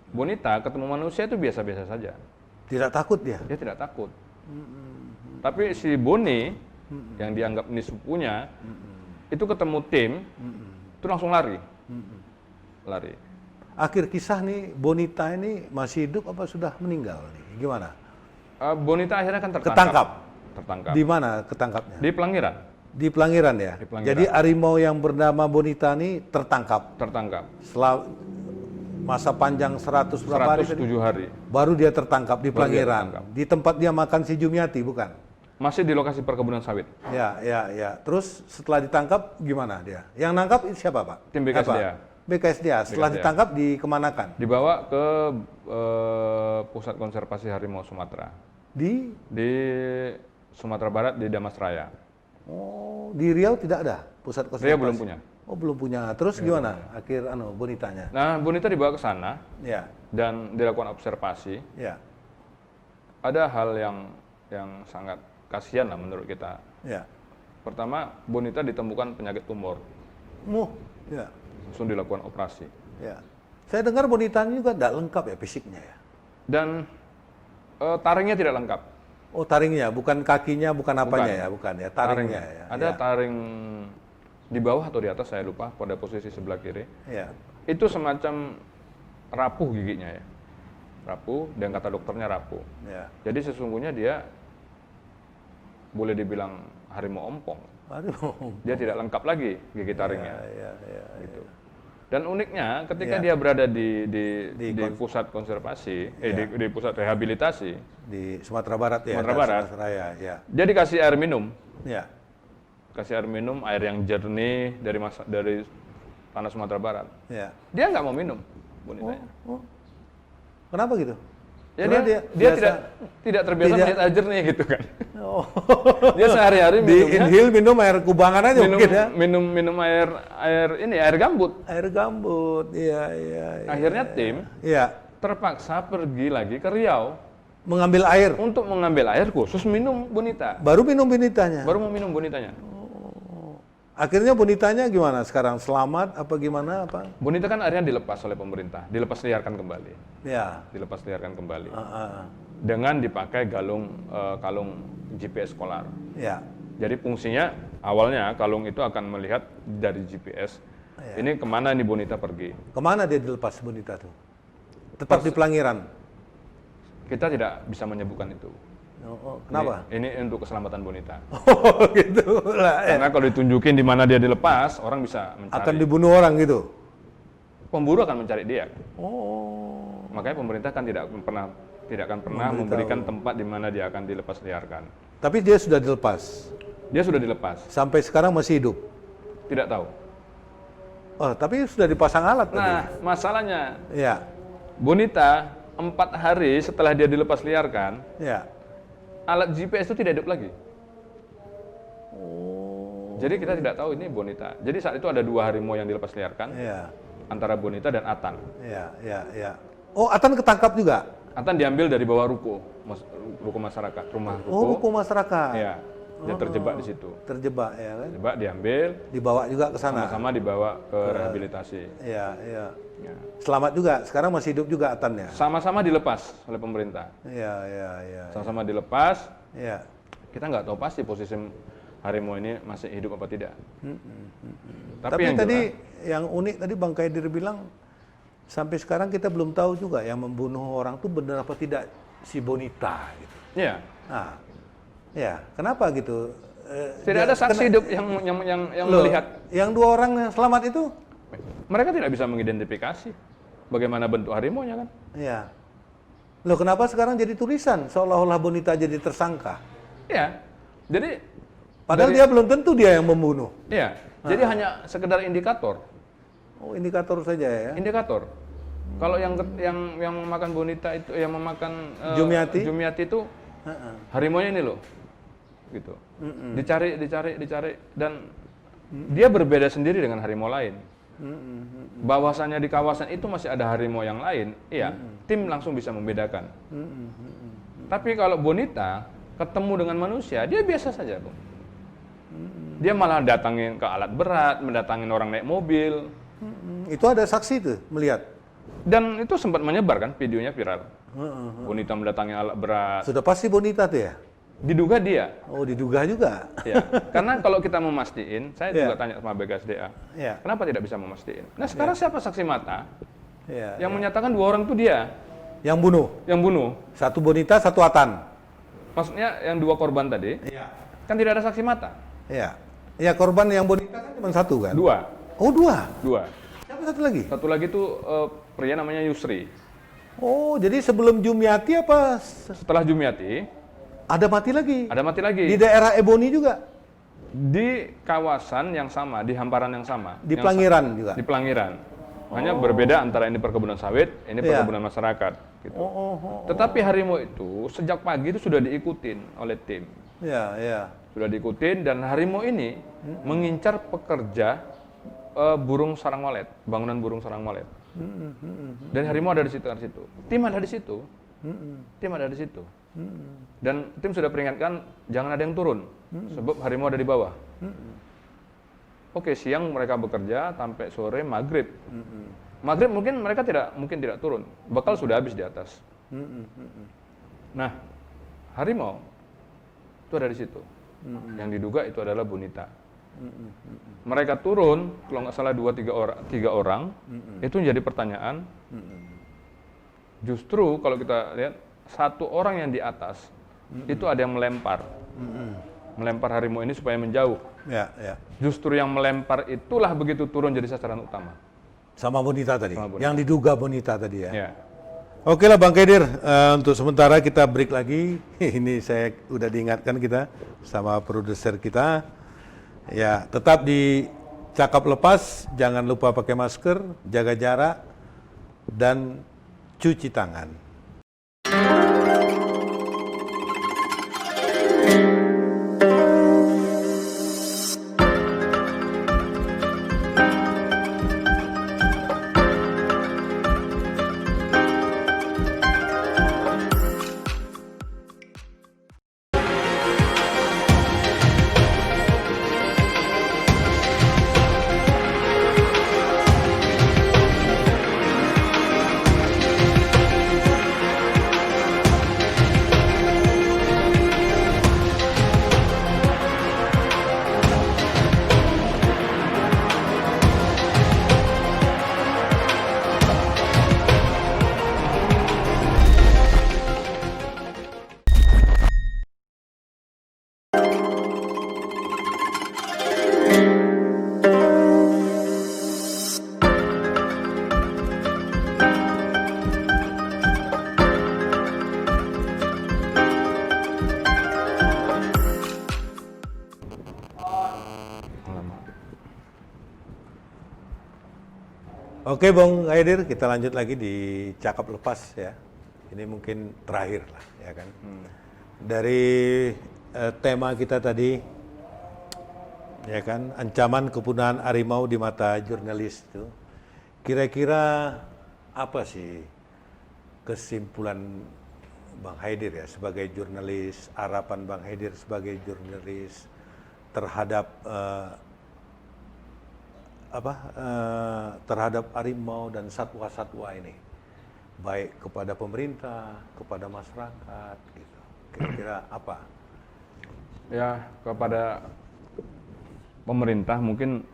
Speaker 2: Bonita ketemu manusia itu biasa-biasa saja.
Speaker 1: Tidak takut dia?
Speaker 2: Dia tidak takut. Tapi si Boni yang dianggap ini sepupunya itu ketemu tim itu langsung lari. Lari.
Speaker 1: Akhir kisah nih, Bonita ini masih hidup apa sudah meninggal nih? Gimana?
Speaker 2: Bonita akhirnya kan
Speaker 1: Ketangkap?
Speaker 2: tertangkap
Speaker 1: Di mana ketangkapnya?
Speaker 2: di Pelangiran.
Speaker 1: Di Pelangiran ya?
Speaker 2: Di Pelangiran.
Speaker 1: Jadi harimau yang bernama Bonita ini tertangkap. Setelah masa panjang 100 berapa hari?
Speaker 2: 107 hari.
Speaker 1: Baru dia tertangkap di
Speaker 2: Baru dia
Speaker 1: Pelangiran.
Speaker 2: tertangkap.
Speaker 1: Di tempat dia makan si Jumiati, bukan?
Speaker 2: Masih di lokasi perkebunan sawit.
Speaker 1: Ya, ya, ya. Terus setelah ditangkap gimana dia? Yang nangkap siapa, Pak?
Speaker 2: Tim BKSDA.
Speaker 1: BKSDA. Setelah
Speaker 2: BKSDA.
Speaker 1: ditangkap dikemanakan?
Speaker 2: Dibawa ke Pusat Konservasi Harimau Sumatera.
Speaker 1: Di
Speaker 2: Sumatera Barat di Damasraya.
Speaker 1: Oh, di Riau tidak ada pusat konservasi?
Speaker 2: Riau belum punya.
Speaker 1: Oh, belum punya. Terus gimana akhir Bonitanya?
Speaker 2: Nah, Bonita dibawa ke sana
Speaker 1: Ya,
Speaker 2: dan dilakukan observasi.
Speaker 1: ya,
Speaker 2: Ada hal yang sangat kasihan lah menurut kita.
Speaker 1: ya.
Speaker 2: Pertama, Bonita ditemukan penyakit tumor.
Speaker 1: Ya,
Speaker 2: Langsung dilakukan operasi.
Speaker 1: ya. Saya dengar Bonitanya juga tidak lengkap ya fisiknya ya.
Speaker 2: Dan taringnya tidak lengkap.
Speaker 1: Oh, taringnya, bukan kakinya, bukan apanya
Speaker 2: Bukan.
Speaker 1: ya, bukan ya, taringnya ya.
Speaker 2: Ada
Speaker 1: Ya.
Speaker 2: taring di bawah atau di atas, saya lupa, pada posisi sebelah kiri.
Speaker 1: Ya.
Speaker 2: Itu semacam rapuh giginya ya. Rapuh, dan kata dokternya rapuh.
Speaker 1: Ya.
Speaker 2: Jadi sesungguhnya dia boleh dibilang harimau ompong.
Speaker 1: Aduh.
Speaker 2: Dia tidak lengkap lagi gigi taringnya.
Speaker 1: Ya, ya,
Speaker 2: Gitu. Dan uniknya ketika
Speaker 1: Ya.
Speaker 2: dia berada di pusat konservasi,
Speaker 1: Ya.
Speaker 2: di pusat rehabilitasi,
Speaker 1: Di Sumatera Barat ya.
Speaker 2: Sumatera Barat.
Speaker 1: Sumatera Raya, ya.
Speaker 2: dia dikasih air minum.
Speaker 1: Ya.
Speaker 2: Kasih air minum, air yang jernih dari tanah Sumatera Barat.
Speaker 1: Ya.
Speaker 2: Dia nggak mau minum, bonitanya.
Speaker 1: Oh. Kenapa gitu?
Speaker 2: Ya
Speaker 1: Karena
Speaker 2: dia
Speaker 1: biasa-
Speaker 2: tidak terbiasa
Speaker 1: tidak-
Speaker 2: melihat air jernih gitu kan.
Speaker 1: Oh.
Speaker 2: Dia sehari-hari
Speaker 1: Di
Speaker 2: minumnya
Speaker 1: inhale minum air kubangan aja mungkin ya.
Speaker 2: minum air gambut.
Speaker 1: Air gambut, iya, iya. Iya.
Speaker 2: Akhirnya tim
Speaker 1: Iya.
Speaker 2: terpaksa pergi lagi ke Riau
Speaker 1: Mengambil air.
Speaker 2: untuk mengambil air khusus minum bonita.
Speaker 1: Baru minum Bonitanya.
Speaker 2: Baru mau minum bonitanya.
Speaker 1: Akhirnya bonitanya gimana sekarang? Selamat apa gimana apa?
Speaker 2: Bonita kan akhirnya dilepas oleh pemerintah, dilepas liarkan kembali.
Speaker 1: Ya.
Speaker 2: Dilepas liarkan kembali.
Speaker 1: Ah.
Speaker 2: Dengan dipakai kalung GPS Kolar.
Speaker 1: Ya.
Speaker 2: Jadi fungsinya awalnya kalung itu akan melihat dari GPS, ini kemana nih bonita pergi.
Speaker 1: Kemana dia dilepas bonita tuh? Tetap di Pelangiran?
Speaker 2: Kita tidak bisa menyebutkan itu.
Speaker 1: Kenapa?
Speaker 2: Ini untuk keselamatan bonita.
Speaker 1: Oh gitu lah.
Speaker 2: Karena kalau ditunjukin di mana dia dilepas, orang bisa mencari.
Speaker 1: Akan dibunuh orang gitu?
Speaker 2: Pemburu akan mencari dia.
Speaker 1: Oh.
Speaker 2: Makanya pemerintah kan tidak akan pernah memberikan tempat di mana dia akan dilepas liarkan.
Speaker 1: Tapi dia sudah dilepas?
Speaker 2: Dia sudah dilepas.
Speaker 1: Sampai sekarang masih hidup?
Speaker 2: Tidak tahu.
Speaker 1: Oh, tapi sudah dipasang alat tadi?
Speaker 2: Nah, masalahnya
Speaker 1: Ya.
Speaker 2: bonita 4 hari setelah dia dilepas liarkan,
Speaker 1: Ya.
Speaker 2: alat GPS itu tidak hidup lagi.
Speaker 1: Oh.
Speaker 2: Jadi kita tidak tahu ini bonita. Jadi saat itu ada 2 harimau yang dilepas liarkan,
Speaker 1: Ya.
Speaker 2: antara bonita dan Atan.
Speaker 1: Ya. Oh, Atan ketangkap juga?
Speaker 2: Atan diambil dari bawah ruko masyarakat, rumah ruko.
Speaker 1: Oh, ruko masyarakat.
Speaker 2: Ya, dia terjebak di situ.
Speaker 1: Terjebak ya kan?
Speaker 2: Terjebak, diambil,
Speaker 1: Dibawa juga ke sana.
Speaker 2: sama-sama dibawa ke rehabilitasi.
Speaker 1: Ya.
Speaker 2: Ya.
Speaker 1: Selamat juga. Sekarang masih hidup juga Atannya.
Speaker 2: Sama-sama dilepas oleh pemerintah.
Speaker 1: Ya.
Speaker 2: Sama-sama dilepas.
Speaker 1: Ya.
Speaker 2: Kita nggak tahu pasti posisi harimau ini masih hidup apa tidak.
Speaker 1: Tapi
Speaker 2: yang
Speaker 1: tadi
Speaker 2: jelas,
Speaker 1: yang unik tadi Bang Kaidir bilang sampai sekarang kita belum tahu juga yang membunuh orang itu benar apa tidak si bonita gitu.
Speaker 2: ya,
Speaker 1: Nah, ya kenapa gitu?
Speaker 2: tidak ada saksi hidup yang
Speaker 1: Loh,
Speaker 2: melihat.
Speaker 1: Yang 2 orang yang selamat itu?
Speaker 2: Mereka tidak bisa mengidentifikasi bagaimana bentuk harimaunya kan.
Speaker 1: Ya. Loh kenapa sekarang jadi tulisan seolah-olah bonita jadi tersangka?
Speaker 2: Ya, jadi
Speaker 1: Padahal dia belum tentu dia yang membunuh.
Speaker 2: ya, jadi hanya sekedar indikator.
Speaker 1: Oh, indikator saja ya.
Speaker 2: Indikator. Kalau yang memakan bonita itu, yang memakan Jumiati itu harimaunya ini loh, gitu. Dicari dan dia berbeda sendiri dengan harimau lain. Bahwasanya di kawasan itu masih ada harimau yang lain, iya, tim langsung bisa membedakan. Tapi kalau bonita ketemu dengan manusia, dia biasa saja, Bung. Dia malah datangin ke alat berat, mendatangin orang naik mobil.
Speaker 1: Itu ada saksi tuh melihat.
Speaker 2: Dan itu sempat menyebar kan, videonya viral. Bonita mendatangi alat berat.
Speaker 1: Sudah pasti bonita tuh ya?
Speaker 2: Diduga dia.
Speaker 1: Oh, diduga juga.
Speaker 2: Ya. Karena kalau kita memastikan, saya juga tanya sama BKSDA,
Speaker 1: Ya.
Speaker 2: kenapa tidak bisa memastikan? Nah sekarang siapa saksi mata
Speaker 1: Ya.
Speaker 2: yang menyatakan 2 orang itu dia
Speaker 1: Yang bunuh.
Speaker 2: yang bunuh?
Speaker 1: Satu bonita, satu Atan.
Speaker 2: Maksudnya yang 2 korban tadi,
Speaker 1: Iya.
Speaker 2: kan tidak ada saksi mata.
Speaker 1: Ya. Ya, korban yang bonita kan cuma 1 kan?
Speaker 2: 2.
Speaker 1: Oh, 2.
Speaker 2: 2.
Speaker 1: Siapa satu lagi?
Speaker 2: Satu lagi tuh pria namanya Yusri.
Speaker 1: Oh, jadi sebelum Jumiati apa
Speaker 2: Setelah Jumiati,
Speaker 1: ada mati lagi?
Speaker 2: ada mati lagi.
Speaker 1: Di daerah Eboni juga?
Speaker 2: Di kawasan yang sama, di hamparan yang sama.
Speaker 1: Di
Speaker 2: Yang
Speaker 1: Pelangiran juga?
Speaker 2: Di Pelangiran. Hanya berbeda antara ini perkebunan sawit, ini
Speaker 1: Iya.
Speaker 2: perkebunan masyarakat. Gitu.
Speaker 1: Oh.
Speaker 2: Tetapi harimau itu sejak pagi itu sudah diikutin oleh tim.
Speaker 1: Ya.
Speaker 2: Sudah diikutin dan harimau ini mengincar pekerja burung sarang walet, bangunan burung sarang walet. Dan harimau ada di situ. Tim ada di situ. Tim ada di situ. Dan tim sudah peringatkan jangan ada yang turun, sebab harimau ada di bawah. Oke, siang mereka bekerja sampai sore maghrib. Maghrib mungkin mereka tidak turun, bakal sudah habis di atas. Nah, harimau itu ada di situ. Yang diduga itu adalah bonita. Mereka turun, kalau nggak salah 2-3 orang, itu menjadi pertanyaan. Justru kalau kita lihat 1 orang yang di atas itu ada yang melempar harimau ini supaya menjauh.
Speaker 1: Ya.
Speaker 2: Justru yang melempar itulah begitu turun jadi sasaran utama.
Speaker 1: Sama bonita tadi?
Speaker 2: Sama bonita.
Speaker 1: Yang diduga bonita tadi ya?
Speaker 2: Ya.
Speaker 1: Oke lah Bang Kaidir, untuk sementara kita break lagi. Ini saya udah diingatkan kita sama produser kita. Ya, tetap di Cakap Lepas, jangan lupa pakai masker, jaga jarak, dan cuci tangan. Oke, Bung Haidir, kita lanjut lagi di cakap lepas ya. Ini mungkin terakhir lah, ya kan. Dari tema kita tadi, ya kan, ancaman kepunahan harimau di mata jurnalis itu. Kira-kira apa sih kesimpulan Bang Haidir ya sebagai jurnalis, harapan Bang Haidir sebagai jurnalis terhadap terhadap harimau dan satwa-satwa ini, baik kepada pemerintah, kepada masyarakat, gitu. Kira-kira apa?
Speaker 2: Ya, kepada pemerintah mungkin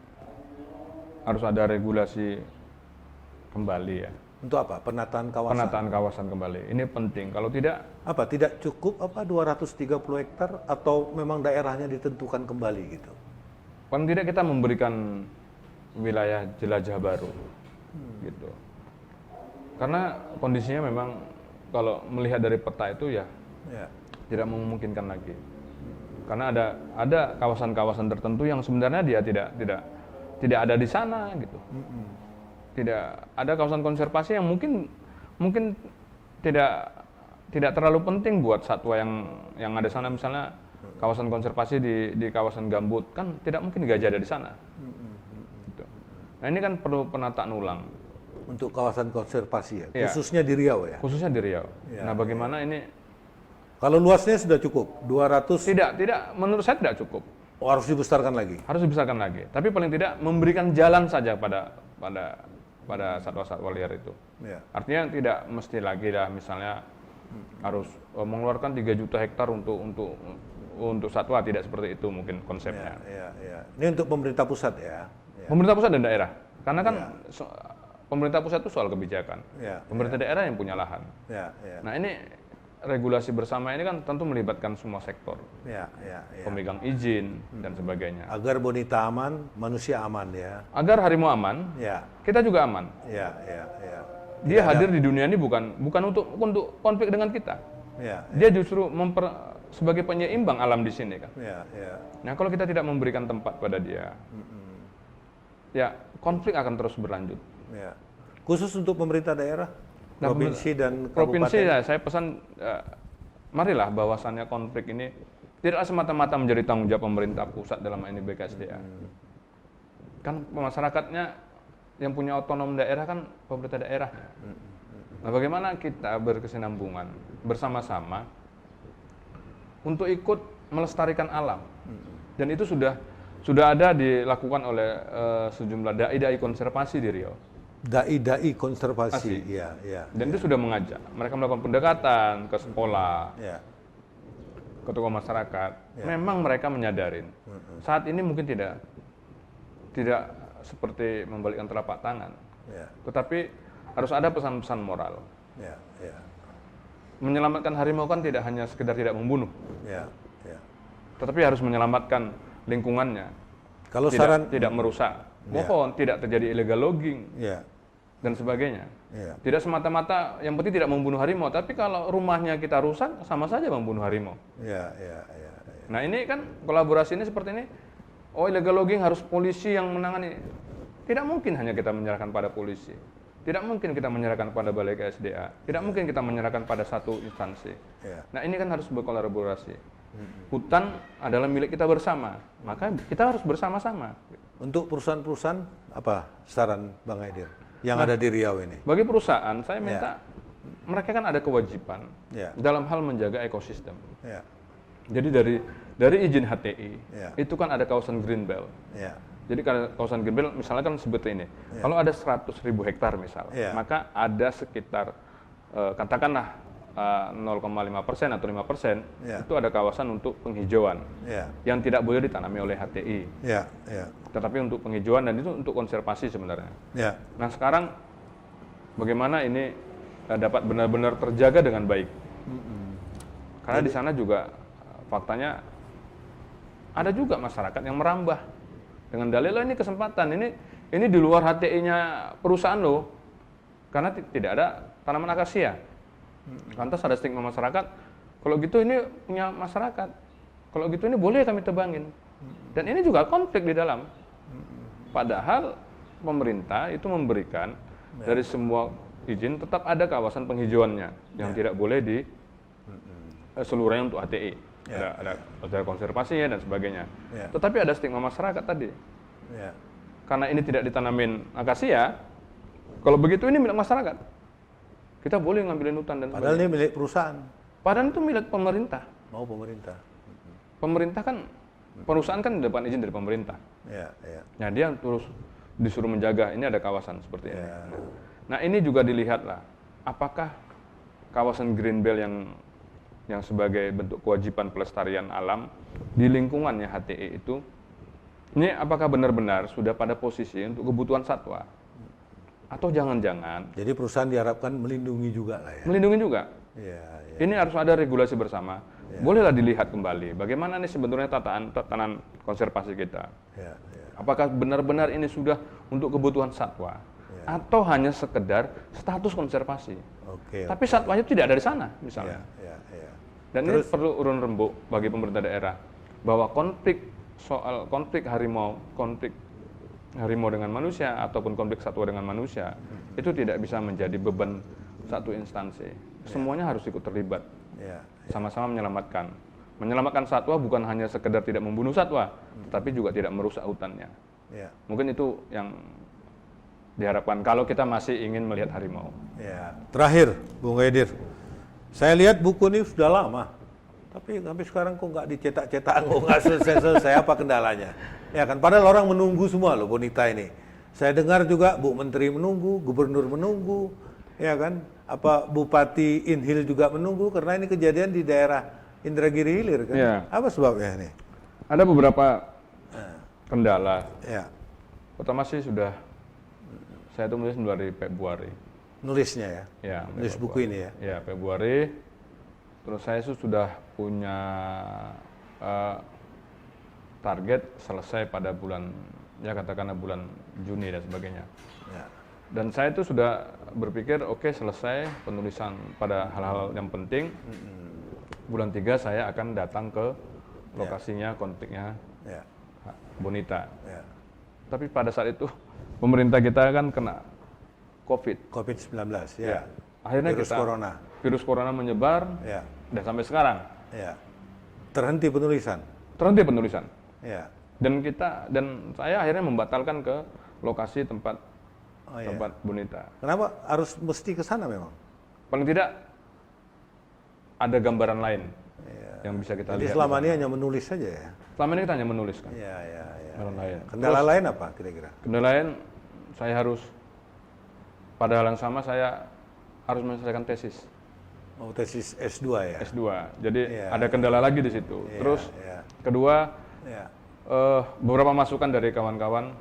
Speaker 2: harus ada regulasi kembali ya.
Speaker 1: Untuk apa? Penataan kawasan.
Speaker 2: Penataan kawasan kembali. Ini penting. Kalau tidak,
Speaker 1: Apa tidak cukup 230 hektar atau memang daerahnya ditentukan kembali gitu?
Speaker 2: paling tidak kita memberikan wilayah jelajah baru, gitu. Karena kondisinya memang kalau melihat dari peta itu ya
Speaker 1: Ya.
Speaker 2: tidak memungkinkan lagi. Karena ada kawasan-kawasan tertentu yang sebenarnya dia tidak ada di sana gitu. Tidak ada kawasan konservasi yang mungkin tidak terlalu penting buat satwa yang ada di sana. Misalnya kawasan konservasi di kawasan gambut kan tidak mungkin gajah ada di sana. Gitu. Nah ini kan perlu penataan ulang.
Speaker 1: Untuk kawasan konservasi ya,
Speaker 2: Iya.
Speaker 1: khususnya di Riau ya.
Speaker 2: Khususnya di Riau.
Speaker 1: Ya,
Speaker 2: Nah bagaimana ini
Speaker 1: Kalau luasnya sudah cukup, 200
Speaker 2: tidak menurut saya tidak cukup.
Speaker 1: harus dibesarkan lagi.
Speaker 2: Harus dibesarkan lagi. Tapi paling tidak memberikan jalan saja pada satwa-satwa liar itu.
Speaker 1: Ya.
Speaker 2: Artinya tidak mesti lagi lah misalnya harus mengeluarkan 3 juta hektar untuk satwa, tidak seperti itu mungkin konsepnya.
Speaker 1: Ya. Ini untuk pemerintah pusat ya. Ya.
Speaker 2: Pemerintah pusat dan daerah. Karena kan pemerintah pusat itu soal kebijakan.
Speaker 1: Ya.
Speaker 2: Pemerintah daerah yang punya lahan.
Speaker 1: Ya.
Speaker 2: Nah, ini regulasi bersama ini kan tentu melibatkan semua sektor.
Speaker 1: Ya.
Speaker 2: Pemegang izin dan sebagainya.
Speaker 1: Agar bonita aman, manusia aman ya.
Speaker 2: Agar harimau aman,
Speaker 1: Ya.
Speaker 2: kita juga aman.
Speaker 1: Ya.
Speaker 2: Dia hadir di dunia ini bukan untuk konflik dengan kita.
Speaker 1: Ya.
Speaker 2: Dia justru sebagai penyeimbang alam di sini kan.
Speaker 1: Ya.
Speaker 2: Nah kalau kita tidak memberikan tempat pada dia, ya konflik akan terus berlanjut.
Speaker 1: Ya. Khusus untuk pemerintah daerah,
Speaker 2: Nah,
Speaker 1: provinsi dan
Speaker 2: Provinsi
Speaker 1: kabupaten.
Speaker 2: ya, saya pesan marilah bahwasannya konflik ini tidak semata-mata menjadi tanggung jawab pemerintah pusat dalam hal ini BKSDA. Kan masyarakatnya yang punya otonom daerah kan pemerintah daerah. Nah, bagaimana kita berkesinambungan bersama-sama untuk ikut melestarikan alam. Dan itu sudah ada dilakukan oleh sejumlah dai-dai konservasi di Riau.
Speaker 1: Dai-dai konservasi,
Speaker 2: Asli.
Speaker 1: ya.
Speaker 2: Dan itu sudah mengajak. Mereka melakukan pendekatan ke sekolah,
Speaker 1: Ya.
Speaker 2: ke tokoh masyarakat. Memang mereka menyadarin. Saat ini mungkin tidak seperti membalikkan telapak tangan.
Speaker 1: Ya.
Speaker 2: Tetapi harus ada pesan-pesan moral.
Speaker 1: Ya.
Speaker 2: Menyelamatkan harimau kan tidak hanya sekedar tidak membunuh,
Speaker 1: Ya.
Speaker 2: tetapi harus menyelamatkan lingkungannya.
Speaker 1: Kalau
Speaker 2: Tidak merusak pohon, tidak terjadi illegal logging
Speaker 1: Ya.
Speaker 2: dan sebagainya.
Speaker 1: Ya.
Speaker 2: Tidak semata-mata yang penting tidak membunuh harimau, tapi kalau rumahnya kita rusak sama saja membunuh harimau.
Speaker 1: Ya.
Speaker 2: Nah ini kan kolaborasi ini seperti ini. Oh illegal logging harus polisi yang menangani. Tidak mungkin hanya kita menyerahkan pada polisi. Tidak mungkin kita menyerahkan pada Balai KSDA. Tidak mungkin kita menyerahkan pada satu instansi.
Speaker 1: Ya.
Speaker 2: Nah ini kan harus berkolaborasi. Hutan adalah milik kita bersama. Maka kita harus bersama-sama.
Speaker 1: Untuk perusahaan-perusahaan apa saran Bang Haidir yang ada di Riau ini?
Speaker 2: Bagi perusahaan saya minta mereka kan ada kewajiban
Speaker 1: Ya.
Speaker 2: dalam hal menjaga ekosistem.
Speaker 1: Ya.
Speaker 2: Jadi dari izin HTI
Speaker 1: Ya.
Speaker 2: itu kan ada kawasan green belt.
Speaker 1: Ya.
Speaker 2: Jadi kalau kawasan green belt misalnya kan seperti ini. Kalau ada 100.000 hektar misal,
Speaker 1: Ya.
Speaker 2: maka ada sekitar katakanlah 0,5% atau 5%
Speaker 1: Ya.
Speaker 2: itu ada kawasan untuk penghijauan
Speaker 1: Ya.
Speaker 2: yang tidak boleh ditanami oleh HTI.
Speaker 1: Ya.
Speaker 2: Tetapi untuk penghijauan dan itu untuk konservasi sebenarnya.
Speaker 1: Ya.
Speaker 2: Nah sekarang bagaimana ini dapat benar-benar terjaga dengan baik? Karena di sana juga faktanya ada juga masyarakat yang merambah dengan dalil ini kesempatan ini di luar HTI-nya perusahaan loh, karena tidak ada tanaman akasia. Lantas ada stigma masyarakat, kalau gitu ini punya masyarakat, kalau gitu ini boleh kami tebangin. Dan ini juga konflik di dalam. Padahal pemerintah itu memberikan dari semua izin tetap ada kawasan penghijauannya yang tidak boleh di seluruhnya untuk HTI. Ada konservasinya dan sebagainya. Tetapi ada stigma masyarakat tadi. Karena ini tidak ditanamin akasia, kalau begitu ini milik masyarakat. Kita boleh ngambilin hutan dan
Speaker 1: Padahal
Speaker 2: sebagainya.
Speaker 1: ini milik perusahaan.
Speaker 2: Padahal itu milik pemerintah.
Speaker 1: Mau pemerintah.
Speaker 2: Pemerintah kan, perusahaan kan dapat izin dari pemerintah. Nah dia terus disuruh menjaga, ini ada kawasan seperti ini. Nah ini juga dilihatlah, apakah kawasan Green Belt yang sebagai bentuk kewajiban pelestarian alam di lingkungannya HTI itu, ini apakah benar-benar sudah pada posisi untuk kebutuhan satwa? Atau jangan-jangan
Speaker 1: Jadi perusahaan diharapkan melindungi juga lah ya.
Speaker 2: melindungi juga? Ini harus ada regulasi bersama. Bolehlah dilihat kembali bagaimana nih sebetulnya tatanan konservasi kita. Apakah benar-benar ini sudah untuk kebutuhan satwa atau hanya sekedar status konservasi? Tapi satwanya tidak ada di sana misalnya. Dan ini perlu urun rembuk bagi pemerintah daerah bahwa konflik harimau dengan manusia ataupun konflik satwa dengan manusia itu tidak bisa menjadi beban satu instansi. Semuanya harus ikut terlibat. Sama-sama menyelamatkan. Menyelamatkan satwa bukan hanya sekedar tidak membunuh satwa, tetapi juga tidak merusak hutannya. Mungkin itu yang diharapkan kalau kita masih ingin melihat harimau.
Speaker 1: Terakhir, Bung Edir, saya lihat buku ini sudah lama, tapi sampai sekarang kok nggak dicetak-cetak, kok nggak selesai-selesai, apa kendalanya? Ya kan, padahal orang menunggu semua loh Bonita ini. Saya dengar juga Bu Menteri menunggu, Gubernur menunggu, ya kan, apa Bupati Inhil juga menunggu karena ini kejadian di daerah Indragiri Hilir kan. Apa sebabnya ini?
Speaker 2: Ada beberapa kendala. Pertama sih saya itu menulis dari Februari.
Speaker 1: Nulisnya ya? Nulis buku ini ya?
Speaker 2: Ya, Februari. Terus saya sudah punya target selesai pada bulan, ya katakanlah bulan Juni dan sebagainya. Dan saya itu sudah berpikir, oke, selesai penulisan pada hal-hal yang penting. Bulan 3 saya akan datang ke lokasinya, konfliknya Bonita. Tapi pada saat itu pemerintah kita kan kena COVID-19
Speaker 1: ya.
Speaker 2: Akhirnya virus corona menyebar dan sampai sekarang
Speaker 1: terhenti penulisan.
Speaker 2: Dan saya akhirnya membatalkan ke lokasi tempat Bonita.
Speaker 1: Kenapa harus mesti ke sana memang?
Speaker 2: Paling tidak ada gambaran lain yang bisa kita lihat.
Speaker 1: Jadi selama ini hanya menulis saja ya?
Speaker 2: Selama ini kita hanya menuliskan.
Speaker 1: Kendala lain apa kira-kira?
Speaker 2: Kendala lain, saya harus pada hal yang sama saya harus menyelesaikan tesis.
Speaker 1: Oh, tesis S2 ya?
Speaker 2: S2. Jadi ada kendala lagi di situ. Terus kedua, beberapa masukan dari kawan-kawan,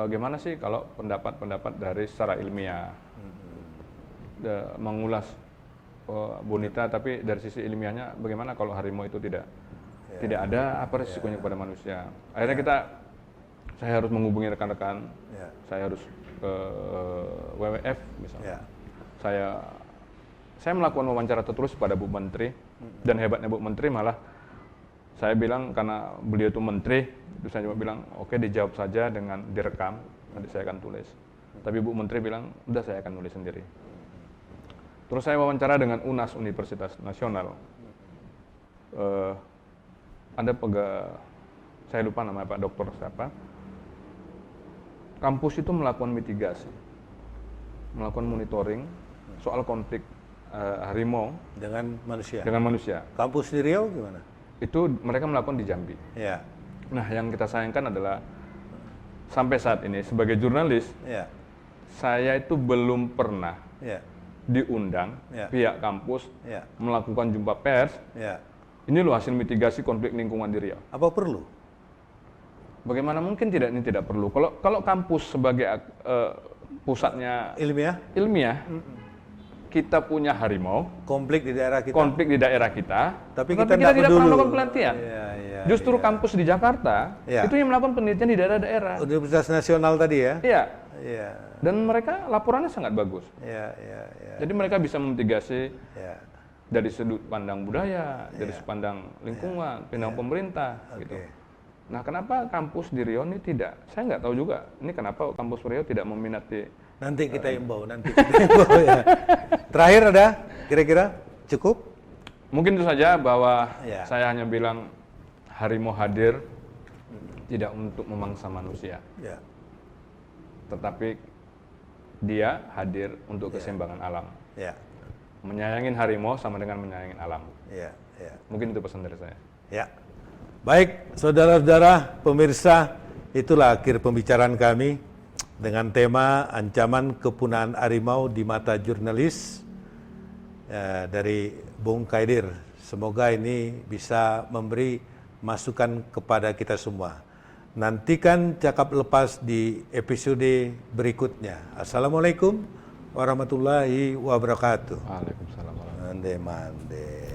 Speaker 2: gimana sih kalau pendapat-pendapat dari secara ilmiah, mengulas Bonita, tapi dari sisi ilmiahnya bagaimana kalau harimau itu tidak ada apa risikonya kepada manusia. Akhirnya saya harus menghubungi rekan-rekan, saya harus ke WWF misalnya. Saya melakukan wawancara tertulis pada Bu Menteri, dan hebatnya Bu Menteri malah saya bilang karena beliau itu menteri, itu saya cuma bilang oke, dijawab saja dengan direkam, nanti saya akan tulis. Tapi Bu Menteri bilang udah, saya akan nulis sendiri. Terus saya wawancara dengan UNAS, Universitas Nasional. Ada saya lupa namanya Pak Dokter siapa. Kampus itu melakukan mitigasi, melakukan monitoring soal konflik harimau
Speaker 1: dengan manusia. Kampus di Riau gimana?
Speaker 2: Itu mereka melakukan di Jambi. Nah, yang kita sayangkan adalah sampai saat ini sebagai jurnalis, saya itu belum pernah diundang pihak kampus melakukan jumpa pers. Ini loh hasil mitigasi konflik lingkungan di Riau.
Speaker 1: Apa perlu?
Speaker 2: Bagaimana mungkin ini tidak perlu? Kalau kampus sebagai pusatnya ilmiah, kita punya harimau, konflik di daerah kita, tapi kita tidak pernah melakukan penelitian. Justru kampus di Jakarta itu yang melakukan penelitian di daerah-daerah.
Speaker 1: Universitas Nasional tadi ya?
Speaker 2: Iya. Dan mereka laporannya sangat bagus. Jadi mereka bisa memitigasi dari sudut pandang budaya, dari sudut pandang lingkungan, pandang pemerintah, gitu. Nah, kenapa kampus di Riau ini tidak? Saya nggak tahu juga. Ini kenapa kampus Riau tidak meminati
Speaker 1: Nanti kita imbau, ya. Terakhir ada kira-kira cukup?
Speaker 2: Mungkin itu saja bahwa
Speaker 1: Ya.
Speaker 2: saya hanya bilang harimau hadir tidak untuk memangsa manusia,
Speaker 1: Ya.
Speaker 2: tetapi dia hadir untuk keseimbangan alam.
Speaker 1: Ya.
Speaker 2: Menyayangin harimau sama dengan menyayangin alam.
Speaker 1: Ya. Ya.
Speaker 2: Mungkin itu pesan dari saya.
Speaker 1: Ya. Baik, saudara-saudara pemirsa, itulah akhir pembicaraan kami dengan tema ancaman kepunahan harimau di mata jurnalis dari Bung Kaidir. Semoga ini bisa memberi masukan kepada kita semua. Nantikan Cakap Lepas di episode berikutnya. Assalamualaikum warahmatullahi wabarakatuh.
Speaker 2: Waalaikumsalam.
Speaker 1: Mande.